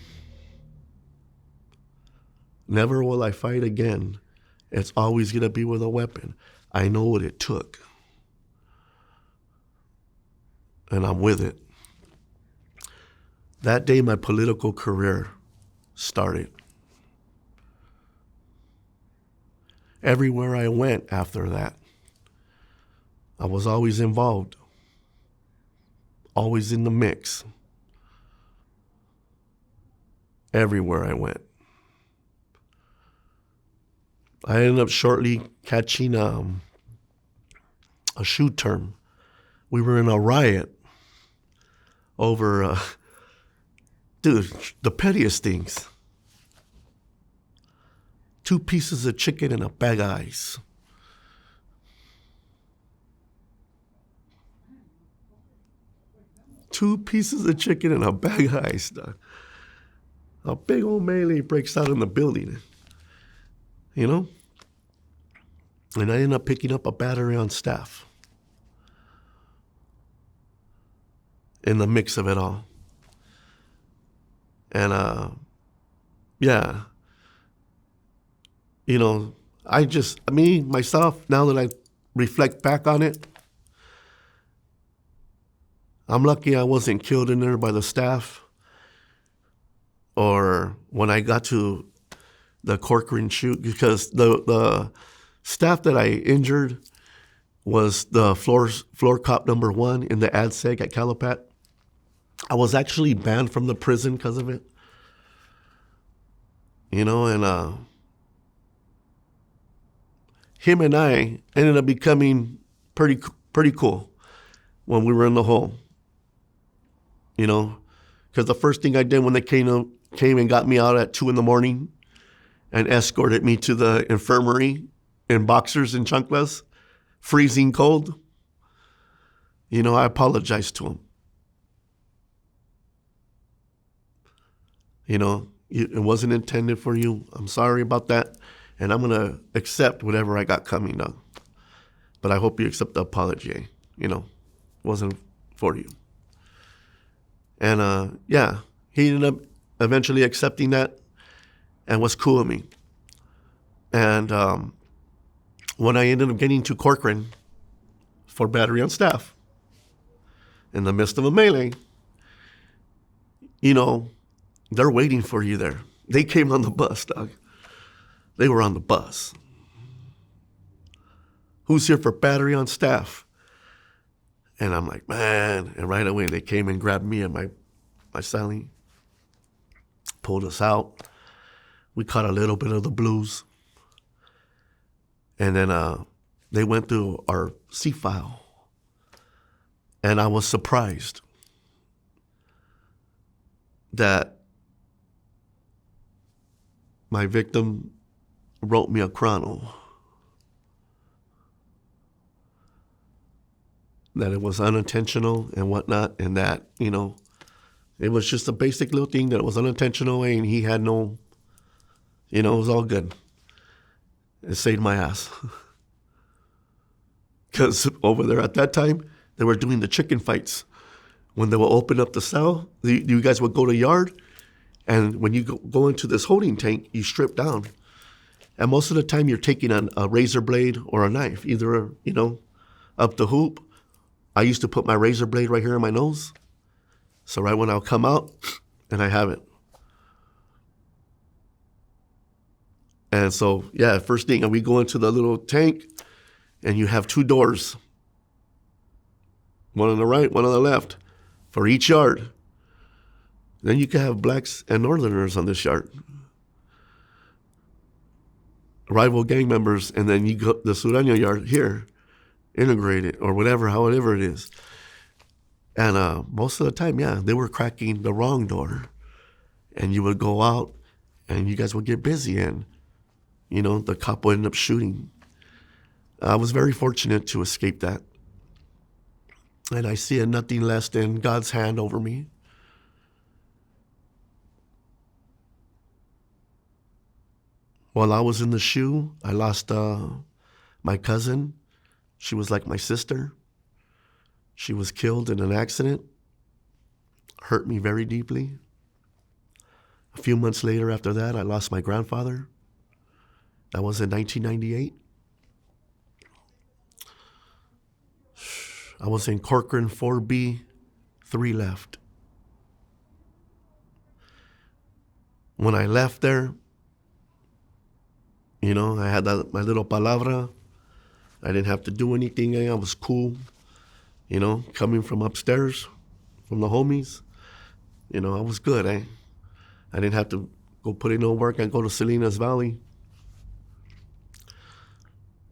Never will I fight again. It's always going to be with a weapon. I know what it took. And I'm with it. That day, my political career started. Everywhere I went after that, I was always involved. Always in the mix. Everywhere I went. I ended up shortly catching a shoot term. We were in a riot over, the pettiest things. 2 pieces of chicken and a bag of ice. Two pieces of chicken and a bag of ice, dog. A big old melee breaks out in the building. And I end up picking up a battery on staff in the mix of it all. And, myself, now that I reflect back on it, I'm lucky I wasn't killed in there by the staff. Or when I got to the Corcoran shoot, because the staff that I injured was the floor cop number 1 in the ADSEG at Calipat. I was actually banned from the prison because of it. And him and I ended up becoming pretty cool when we were in the hole. Because the first thing I did when they came and got me out at 2 a.m. and escorted me to the infirmary in boxers and chanclas, freezing cold, I apologized to him. It wasn't intended for you. I'm sorry about that. And I'm going to accept whatever I got coming up. But I hope you accept the apology. It wasn't for you. And he ended up eventually accepting that and was cool with me. And when I ended up getting to Corcoran for battery on staff, in the midst of a melee, they're waiting for you there. They came on the bus, dog. They were on the bus. Who's here for battery on staff? And I'm like, man. And right away, they came and grabbed me and my Sally, pulled us out. We caught a little bit of the blues. And then they went through our C file. And I was surprised that my victim wrote me a chrono. That it was unintentional and whatnot, and that, it was just a basic little thing that it was unintentional, and he had no, it was all good. It saved my ass. Because over there at that time, they were doing the chicken fights when they will open up the cell, you guys would go to yard, and when you go into this holding tank, you strip down. And most of the time, you're taking a razor blade or a knife, either, up the hoop. I used to put my razor blade right here in my nose. So right when I'll come out, and I have it. And so, yeah, first thing, we go into the little tank, and you have 2 doors. One on the right, one on the left, for each yard. Then you can have blacks and northerners on this yard. Rival gang members, and then you go the Sureño yard here, integrated, or however it is. And most of the time, yeah, they were cracking the wrong door. And you would go out, and you guys would get busy, and, the cop would end up shooting. I was very fortunate to escape that. And I see nothing less than God's hand over me. While I was in the shoe, I lost my cousin. She was like my sister. She was killed in an accident. Hurt me very deeply. A few months later after that, I lost my grandfather. That was in 1998. I was in Corcoran 4B, 3 left. When I left there, I had my little palabra. I didn't have to do anything. I was cool, coming from upstairs, from the homies. I was good. I didn't have to go put in no work. I go to Salinas Valley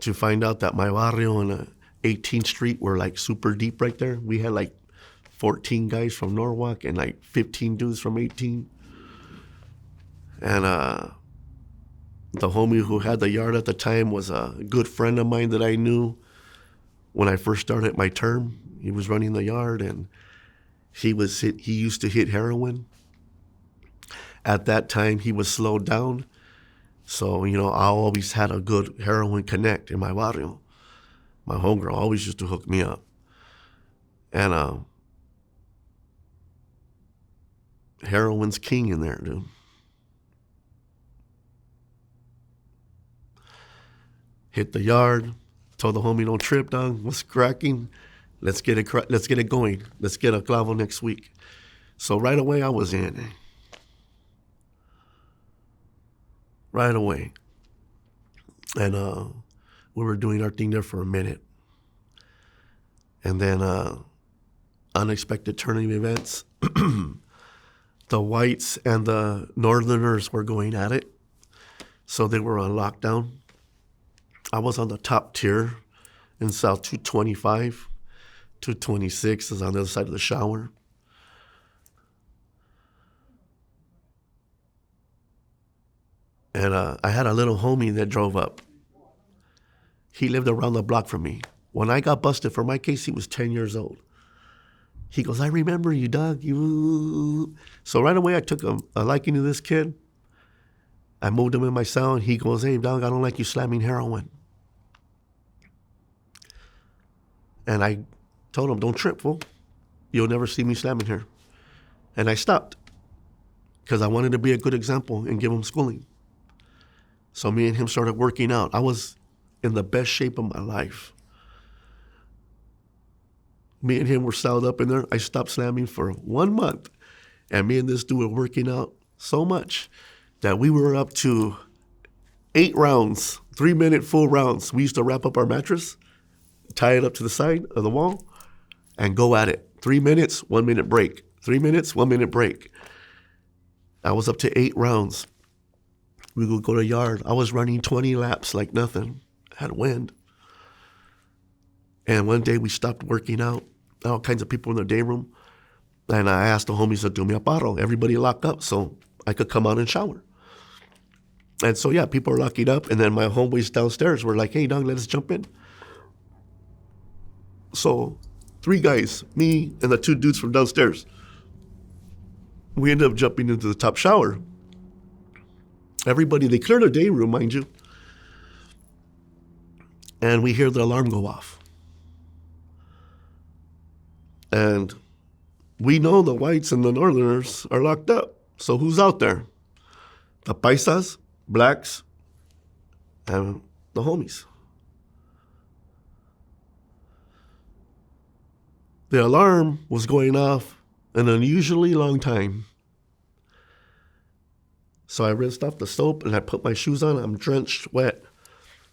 to find out that my barrio and 18th Street were like super deep right there. We had like 14 guys from Norwalk and like 15 dudes from 18. And the homie who had the yard at the time was a good friend of mine that I knew when I first started my term. He was running the yard, and he used to hit heroin. At that time, he was slowed down. So, I always had a good heroin connect in my barrio. My homegirl always used to hook me up. And heroin's king in there, dude. Hit the yard, told the homie, don't trip, dog. What's cracking? Let's get it going. Let's get a clavo next week. So right away, I was in. Right away. And we were doing our thing there for a minute. And then unexpected turning events. The whites and the northerners were going at it. So they were on lockdown. I was on the top tier in South 225. 226 is on the other side of the shower. And I had a little homie that drove up. He lived around the block from me. When I got busted for my case, he was 10 years old. He goes, I remember you, dog. So right away, I took a liking to this kid. I moved him in my cell, and he goes, hey, dog, I don't like you slamming heroin. And I told him, don't trip, fool. You'll never see me slamming here. And I stopped because I wanted to be a good example and give him schooling. So me and him started working out. I was in the best shape of my life. Me and him were styled up in there. I stopped slamming for 1 month. And me and this dude were working out so much that we were up to 8 rounds, 3-minute full rounds. We used to wrap up our mattress, tie it up to the side of the wall, and go at it. 3 minutes, 1 minute break. 3 minutes, 1 minute break. I was up to 8 rounds. We would go to the yard. I was running 20 laps like nothing. Had wind. And one day we stopped working out. All kinds of people in the day room. And I asked the homies to do me a paro. Everybody locked up so I could come out and shower. And so, yeah, people are locking up. And then my homies downstairs were like, hey, dog, let us jump in. So 3 guys, me and the 2 dudes from downstairs, we ended up jumping into the top shower. Everybody, they cleared their day room, mind you. And we hear the alarm go off. And We know the whites and the northerners are locked up. So who's out there? The paisas, blacks, and the homies. The alarm was going off an unusually long time. So I rinsed off the soap and I put my shoes on. I'm drenched wet.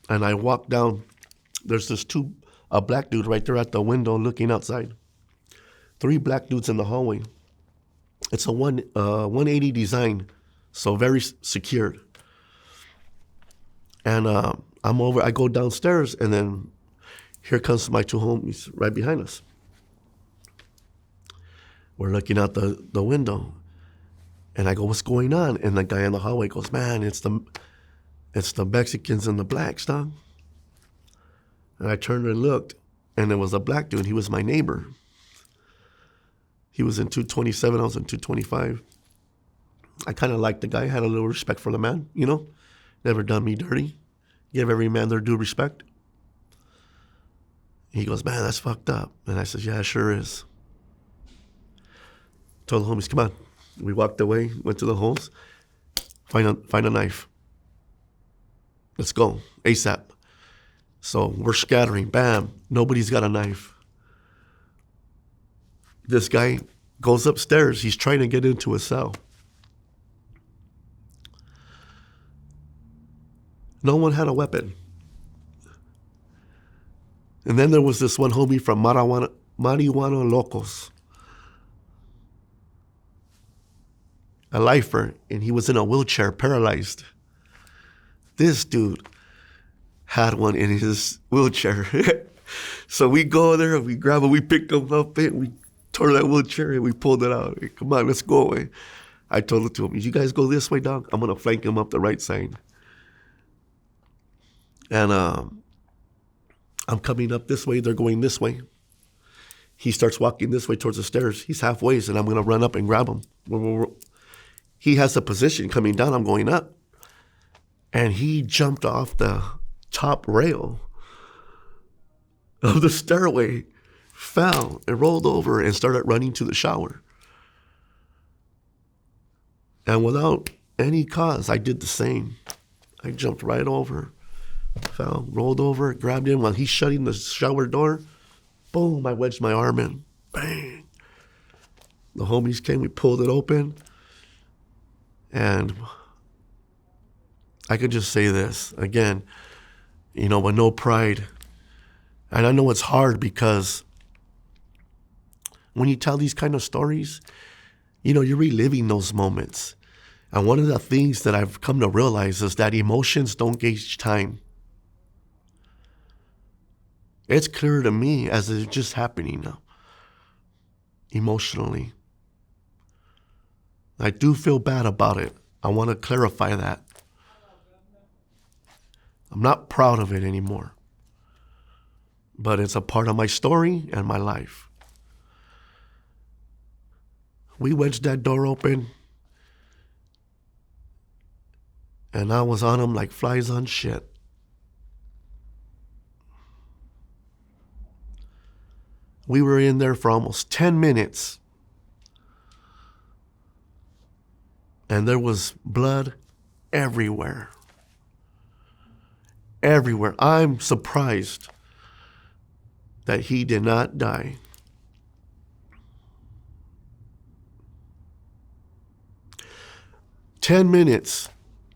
And I walked down. There's a black dude right there at the window looking outside. 3 black dudes in the hallway. It's a 180 design, so very secured. And I go downstairs, and then here comes my 2 homies right behind us. We're looking out the window, and I go, "What's going on?" And the guy in the hallway goes, "Man, it's the Mexicans and the blacks, dog." And I turned and looked, and it was a black dude. He was my neighbor. He was in 227, I was in 225. I kind of liked the guy, had a little respect for the man, you know? Never done me dirty. Give every man their due respect. He goes, "Man, that's fucked up." And I said, "Yeah, it sure is." Told the homies, "Come on." We walked away, went to the holes, find a knife. Let's go, ASAP. So we're scattering, bam, nobody's got a knife. This guy goes upstairs, he's trying to get into a cell. No one had a weapon. And then there was this one homie from Marijuana Locos, a lifer, and he was in a wheelchair, paralyzed. This dude had one in his wheelchair. So we go there, we grab him, we pick him up, and we tore that wheelchair, and we pulled it out. Hey, come on, let's go away. I told it to him, "You guys go this way, dog. I'm going to flank him up the right side." And I'm coming up this way, they're going this way. He starts walking this way towards the stairs. He's halfway, and I'm going to run up and grab him. He has a position coming down, I'm going up. And he jumped off the top rail of the stairway, fell and rolled over and started running to the shower. And without any cause, I did the same. I jumped right over, fell, rolled over, grabbed him while he's shutting the shower door. Boom, I wedged my arm in. Bang. The homies came, we pulled it open. And I could just say this, again, you know, with no pride. And I know it's hard because when you tell these kind of stories, you know, you're reliving those moments. And one of the things that I've come to realize is that emotions don't gauge time. It's clear to me as it's just happening now, emotionally. I do feel bad about it. I want to clarify that. I'm not proud of it anymore. But it's a part of my story and my life. We wedged that door open, and I was on them like flies on shit. We were in there for almost 10 minutes. And there was blood everywhere. Everywhere. I'm surprised that he did not die. "10 minutes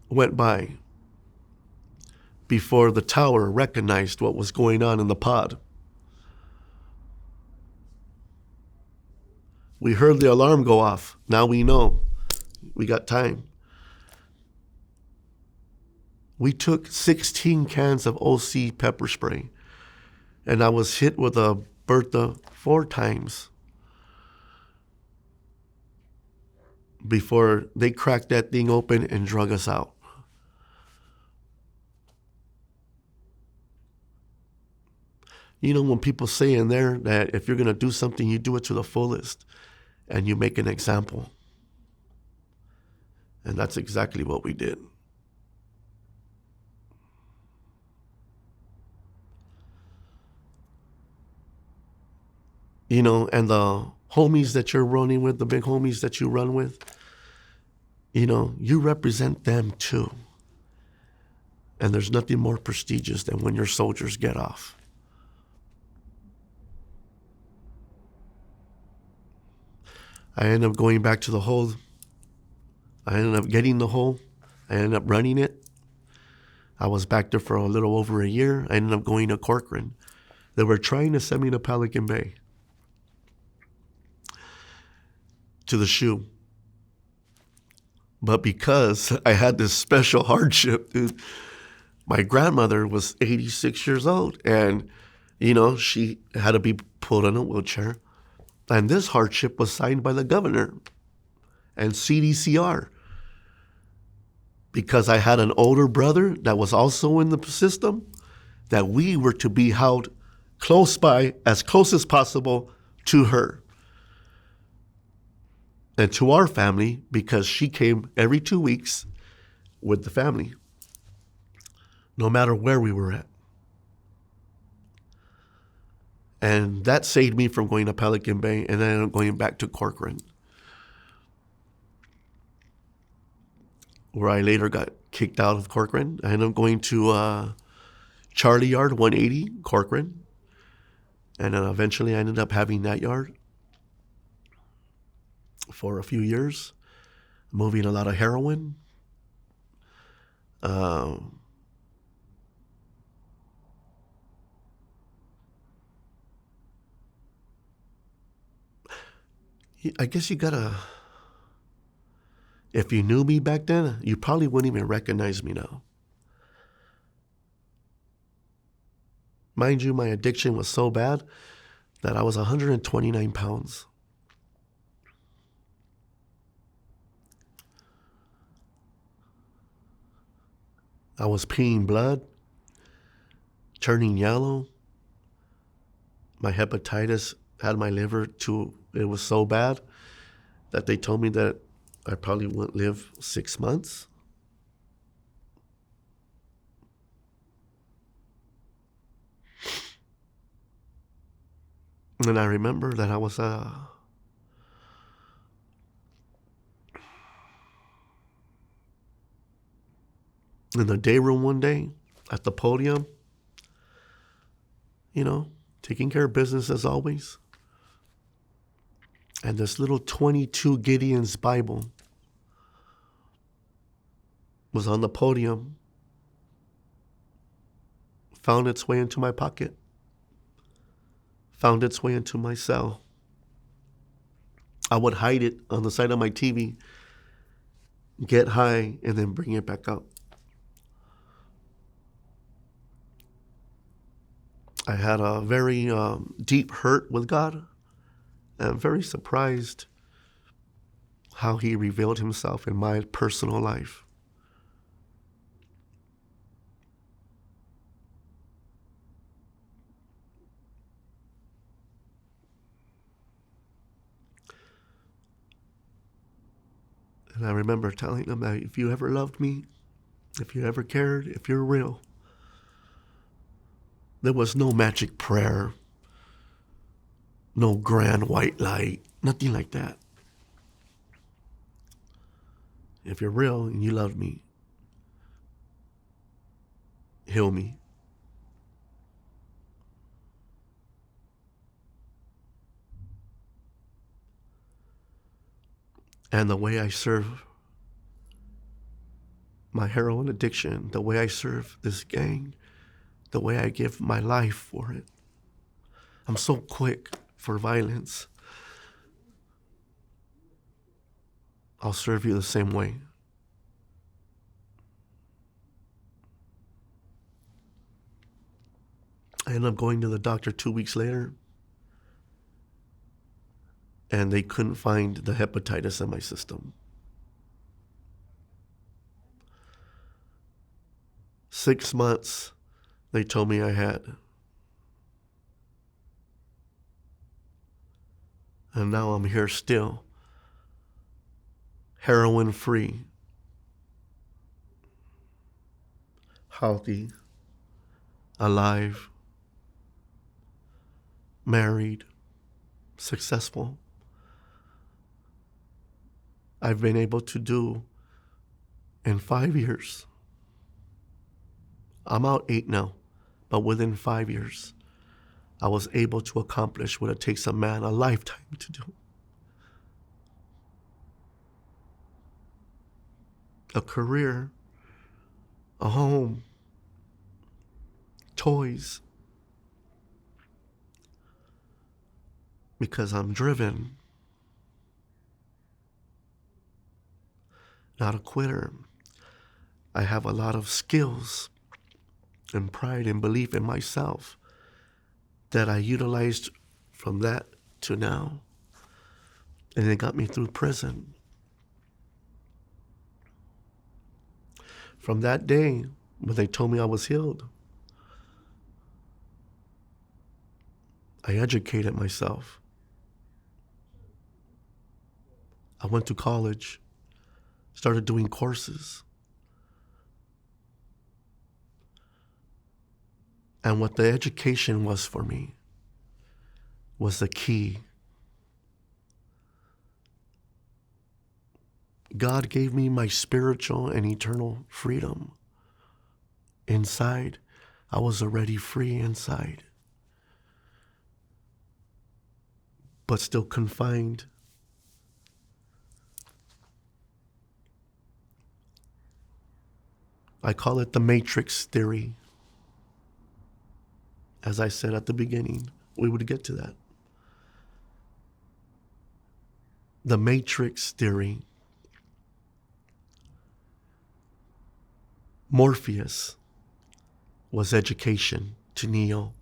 went by before the tower recognized what was going on in the pod. We heard the alarm go off. Now we know. We got time. We took 16 cans of OC pepper spray, and I was hit with a Bertha 4 times before they cracked that thing open and drug us out. You know, when people say in there that if you're going to do something, you do it to the fullest and you make an example. And that's exactly what we did. You know, and the homies that you're running with, the big homies that you run with, you represent them too. And there's nothing more prestigious than when your soldiers get off. I ended up going back to the hole. I ended up getting the hole. I ended up running it. I was back there for a little over a year. I ended up going to Corcoran. They were trying to send me to Pelican Bay, to the SHU. But because I had this special hardship, dude, my grandmother was 86 years old, and, she had to be put in a wheelchair. And this hardship was signed by the governor and CDCR. Because I had an older brother that was also in the system, that we were to be held close by, as close as possible to her and to our family, because she came every 2 weeks with the family, no matter where we were at. And that saved me from going to Pelican Bay and then going back to Corcoran, where I later got kicked out of Corcoran. I ended up going to Charlie Yard 180, Corcoran. And then eventually I ended up having that yard for a few years, moving a lot of heroin. I guess you gotta, if you knew me back then, you probably wouldn't even recognize me now. Mind you, my addiction was so bad that I was 129 pounds. I was peeing blood, turning yellow. My hepatitis had my liver it was so bad that they told me that I probably wouldn't live 6 months. And I remember that I was in the day room one day at the podium, taking care of business as always. And this little 22 Gideon's Bible was on the podium, found its way into my pocket, found its way into my cell. I would hide it on the side of my TV, get high, and then bring it back up. I had a very deep hurt with God. I'm very surprised how he revealed himself in my personal life. And I remember telling him that if you ever loved me, if you ever cared, if you're real, there was no magic prayer, no grand white light, nothing like that. If you're real and you love me, heal me. And the way I serve my heroin addiction, the way I serve this gang, the way I give my life for it. I'm so quick for violence. I'll serve you the same way. I ended up going to the doctor 2 weeks later, and they couldn't find the hepatitis in my system. 6 months, they told me I had. And now I'm here still, heroin free, healthy, alive, married, successful, I've been able to do in 5 years. I'm out 8 now, but within 5 years, I was able to accomplish what it takes a man a lifetime to do. A career, a home, toys. Because I'm driven, not a quitter. I have a lot of skills and pride and belief in myself that I utilized from that to now. And it got me through prison. From that day, when they told me I was healed, I educated myself. I went to college, started doing courses. And what the education was for me was the key. God gave me my spiritual and eternal freedom. Inside, I was already free inside, but still confined. I call it the matrix theory. As I said at the beginning, we would get to that. The matrix theory. Morpheus was education to Neo.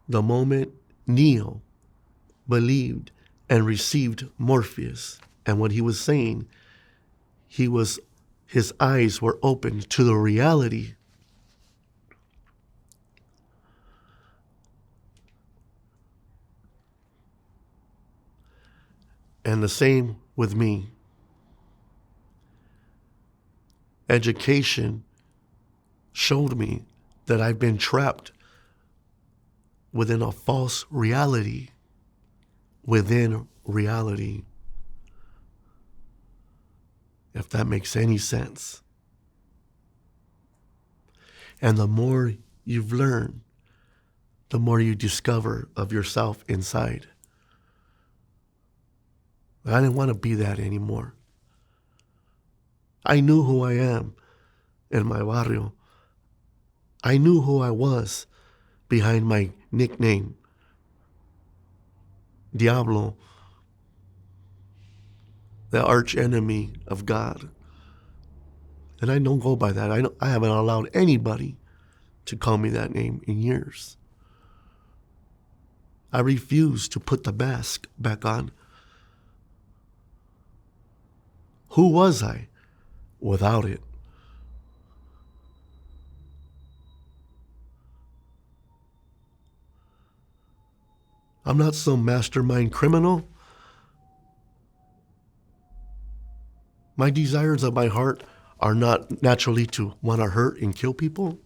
The moment Neo believed and received Morpheus and what he was saying, his eyes were opened to the reality. And the same with me. Education showed me that I've been trapped within a false reality, within reality. If that makes any sense. And the more you've learned, the more you discover of yourself inside. I didn't want to be that anymore. I knew who I am in my barrio. I knew who I was behind my nickname, Diablo, the arch enemy of God. And I don't go by that. I haven't allowed anybody to call me that name in years. I refuse to put the mask back on. Who was I without it? I'm not some mastermind criminal. My desires of my heart are not naturally to want to hurt and kill people.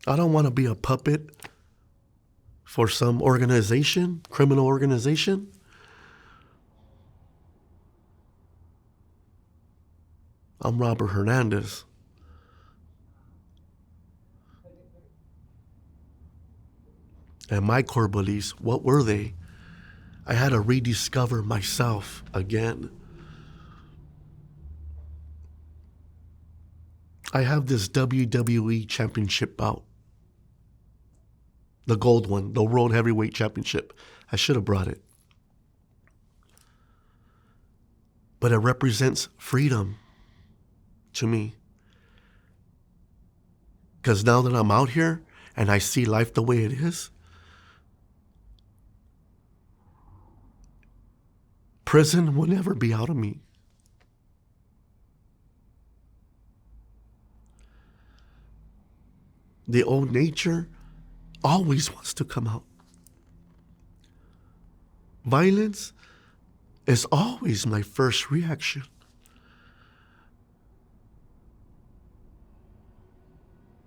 I don't want to be a puppet for some organization, criminal organization. I'm Robert Hernandez. And my core beliefs, what were they? I had to rediscover myself again. I have this WWE championship bout. The gold one, the World Heavyweight Championship. I should have brought it. But it represents freedom to me. Because now that I'm out here and I see life the way it is, prison will never be out of me. The old nature always wants to come out. Violence is always my first reaction.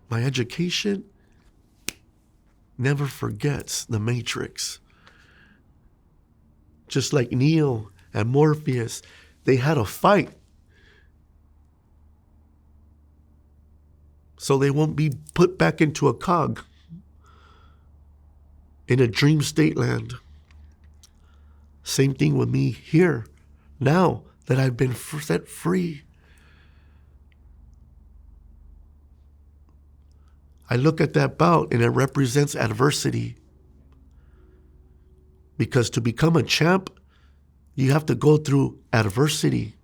My education never forgets the Matrix. Just like Neo and Morpheus, they had a fight so they won't be put back into a cog in a dream state land. Same thing with me here, now that I've been set free. I look at that bout and it represents adversity. Because to become a champ, you have to go through adversity.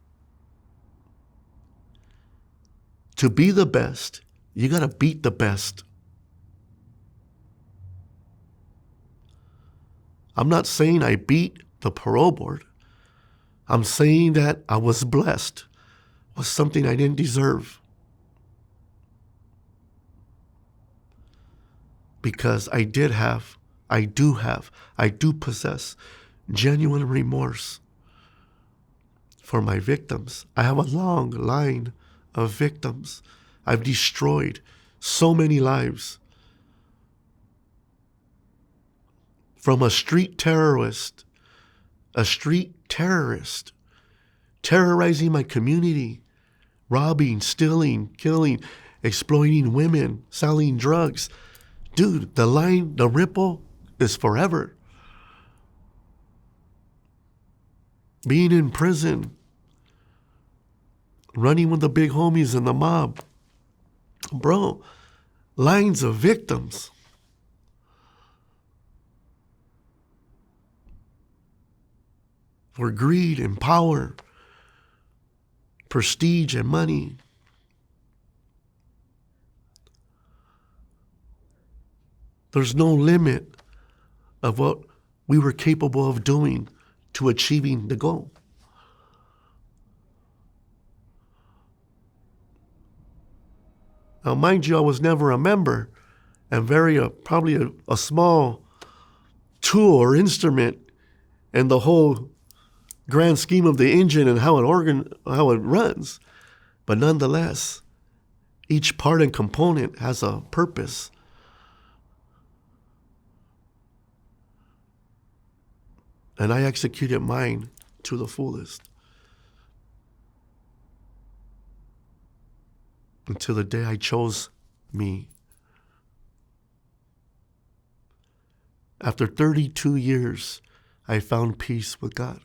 To be the best, you got to beat the best. I'm not saying I beat the parole board. I'm saying that I was blessed with something I didn't deserve. Because I do possess genuine remorse for my victims. I have a long line of victims. I've destroyed so many lives. From a street terrorist, terrorizing my community, robbing, stealing, killing, exploiting women, selling drugs. Dude, the ripple is forever. Being in prison, running with the big homies and the mob. Bro, lines of victims. For greed and power, prestige and money. There's no limit of what we were capable of doing to achieving the goal. Now, mind you, I was never a member and probably a small tool or instrument in the whole grand scheme of the engine and how it runs. But nonetheless, each part and component has a purpose. And I executed mine to the fullest. Until the day I chose me. After 32 years, I found peace with God.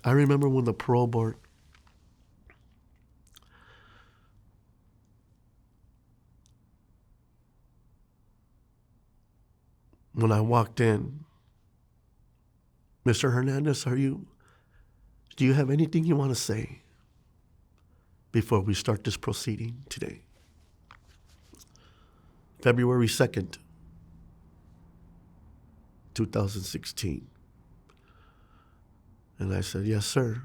I remember when the parole board when I walked in, Mr. Hernandez, do you have anything you want to say before we start this proceeding today? February 2nd, 2016. And I said, yes, sir.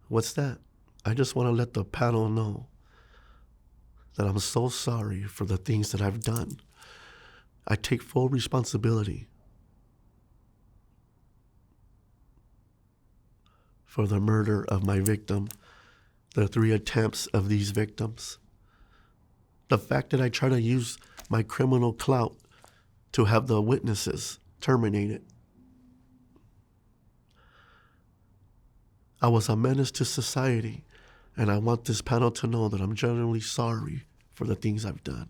What's that? I just want to let the panel know that I'm so sorry for the things that I've done. I take full responsibility for the murder of my victim, the 3 attempts of these victims. The fact that I try to use my criminal clout to have the witnesses terminated. I was a menace to society, and I want this panel to know that I'm genuinely sorry for the things I've done.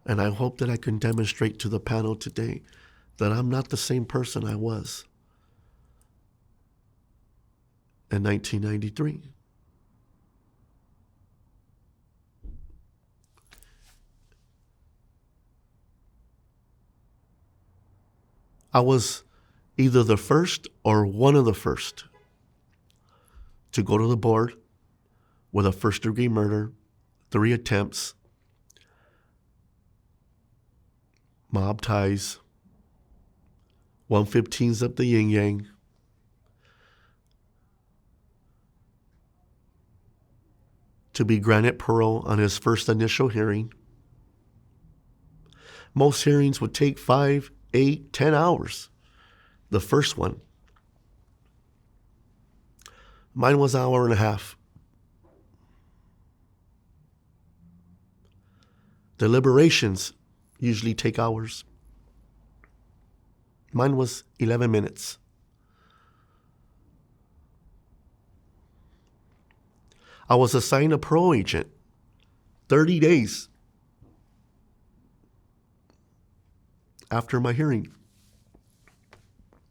And I hope that I can demonstrate to the panel today that I'm not the same person I was in 1993. I was either the first or one of the first to go to the board with a first-degree murder, 3 attempts, mob ties, 115s of the yin yang, to be granted parole on his first initial hearing. Most hearings would take 5, 8, 10 hours. The first one, mine was an hour and a half. Deliberations usually take hours. Mine was 11 minutes. I was assigned a parole agent 30 days after my hearing,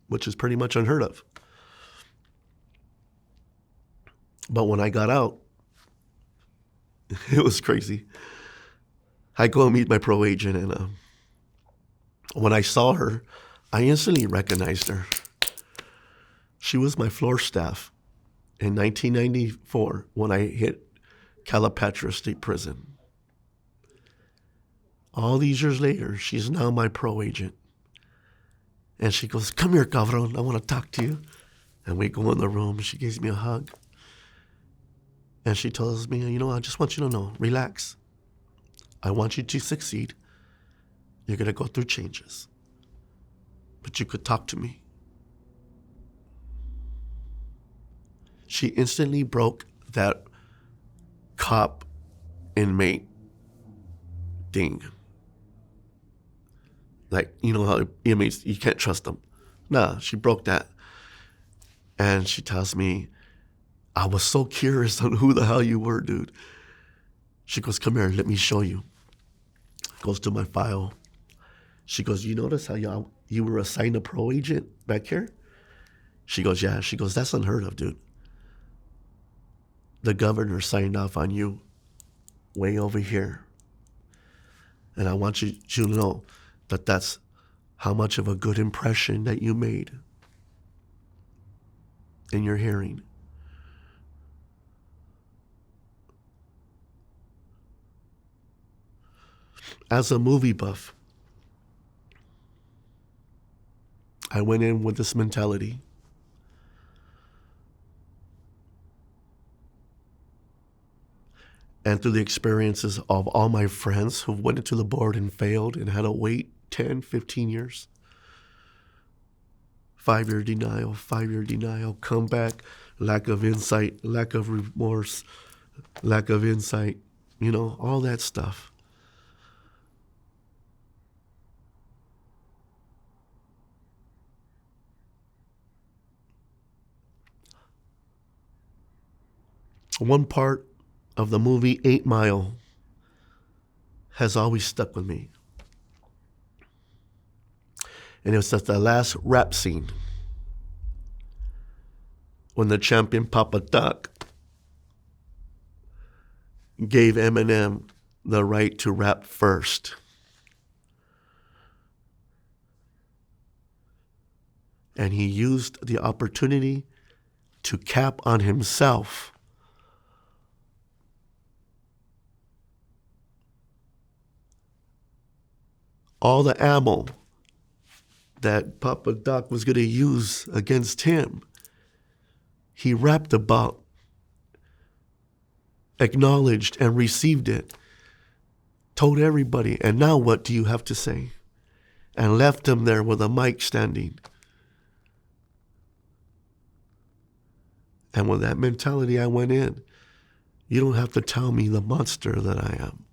which is pretty much unheard of. But when I got out, it was crazy. I go and meet my parole agent, and when I saw her, I instantly recognized her. She was my floor staff in 1994 when I hit Calipatria State Prison. All these years later, she's now my parole agent. And she goes, "Come here, cabron, I want to talk to you." And we go in the room, and she gives me a hug. And she tells me, I just want you to know, relax. I want you to succeed. You're going to go through changes. But you could talk to me. She instantly broke that cop inmate thing. Like, how inmates, you can't trust them. Nah, she broke that. And she tells me, "I was so curious on who the hell you were, dude." She goes, "Come here, let me show you." Goes to my file. She goes, "You notice how you were assigned a parole agent back here?" She goes, "Yeah." She goes, "That's unheard of, dude. The governor signed off on you way over here. And I want you to know that that's how much of a good impression that you made in your hearing." As a movie buff, I went in with this mentality. And through the experiences of all my friends who went into the board and failed and had to wait 10, 15 years. 5-year denial, comeback, lack of insight, lack of remorse, lack of insight, all that stuff. One part of the movie 8 Mile has always stuck with me. And it was at the last rap scene when the champion Papa Doc gave Eminem the right to rap first. And he used the opportunity to cap on himself all the ammo that Papa Doc was going to use against him. He rapped about, acknowledged and received it, told everybody, "And now what do you have to say?" And left him there with a mic standing. And with that mentality, I went in. You don't have to tell me the monster that I am.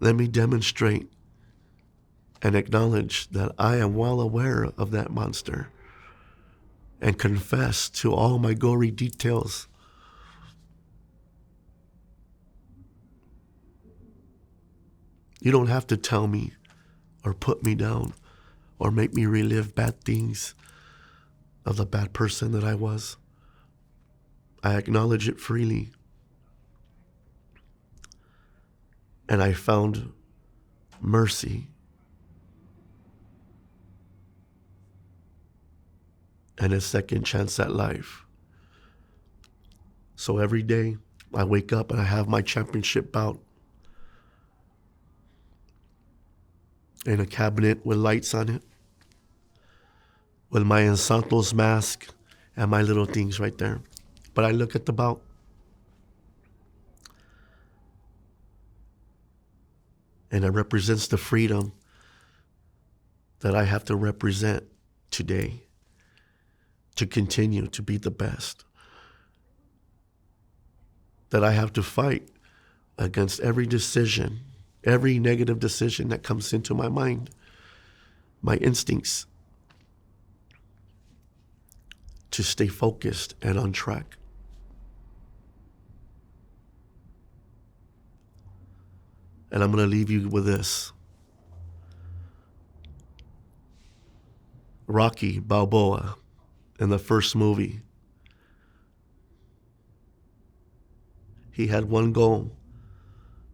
Let me demonstrate and acknowledge that I am well aware of that monster and confess to all my gory details. You don't have to tell me or put me down or make me relive bad things of the bad person that I was. I acknowledge it freely. And I found mercy and a second chance at life. So every day I wake up and I have my championship bout in a cabinet with lights on it, with my Ensantos mask and my little things right there. But I look at the bout and it represents the freedom that I have to represent today to continue to be the best. That I have to fight against every decision, every negative decision that comes into my mind, my instincts, to stay focused and on track. And I'm going to leave you with this. Rocky Balboa in the first movie, he had one goal,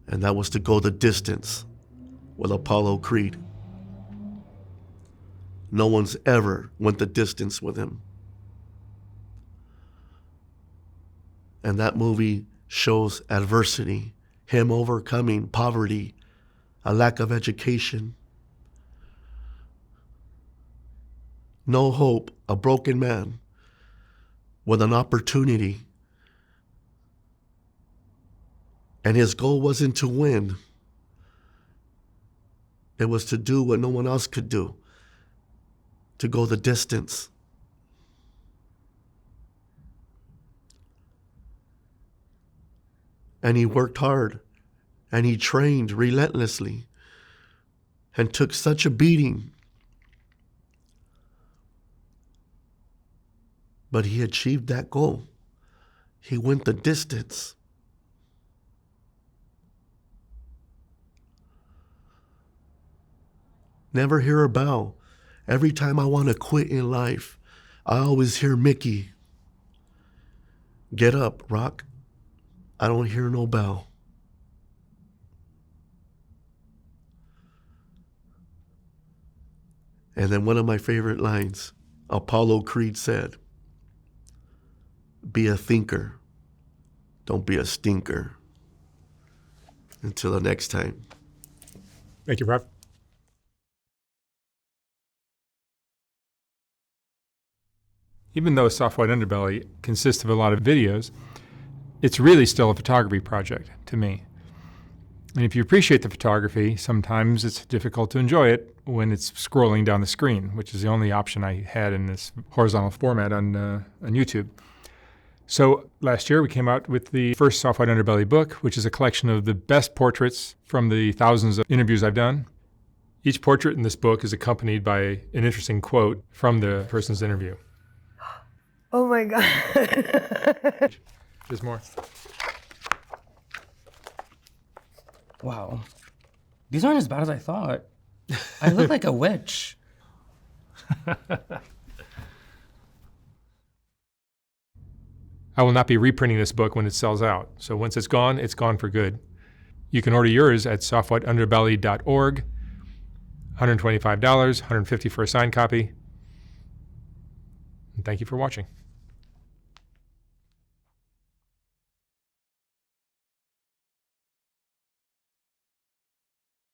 and that was to go the distance with Apollo Creed. No one's ever went the distance with him. And that movie shows adversity, him overcoming poverty, a lack of education, no hope, a broken man with an opportunity. And his goal wasn't to win. It was to do what no one else could do, to go the distance. And he worked hard, and he trained relentlessly, and took such a beating. But he achieved that goal. He went the distance. Never hear a bell. Every time I want to quit in life, I always hear Mickey. Get up, Rock. I don't hear no bell. And then one of my favorite lines, Apollo Creed said, be a thinker, don't be a stinker. Until the next time. Thank you, Rob. Even though Soft White Underbelly consists of a lot of videos, it's really still a photography project to me. And if you appreciate the photography, sometimes it's difficult to enjoy it when it's scrolling down the screen, which is the only option I had in this horizontal format on YouTube. So last year we came out with the first Soft White Underbelly book, which is a collection of the best portraits from the thousands of interviews I've done. Each portrait in this book is accompanied by an interesting quote from the person's interview. Oh my God. There's more. Wow. These aren't as bad as I thought. I look like a witch. I will not be reprinting this book when it sells out. So once it's gone for good. You can order yours at softwhiteunderbelly.org. $125, $150 for a signed copy. And thank you for watching.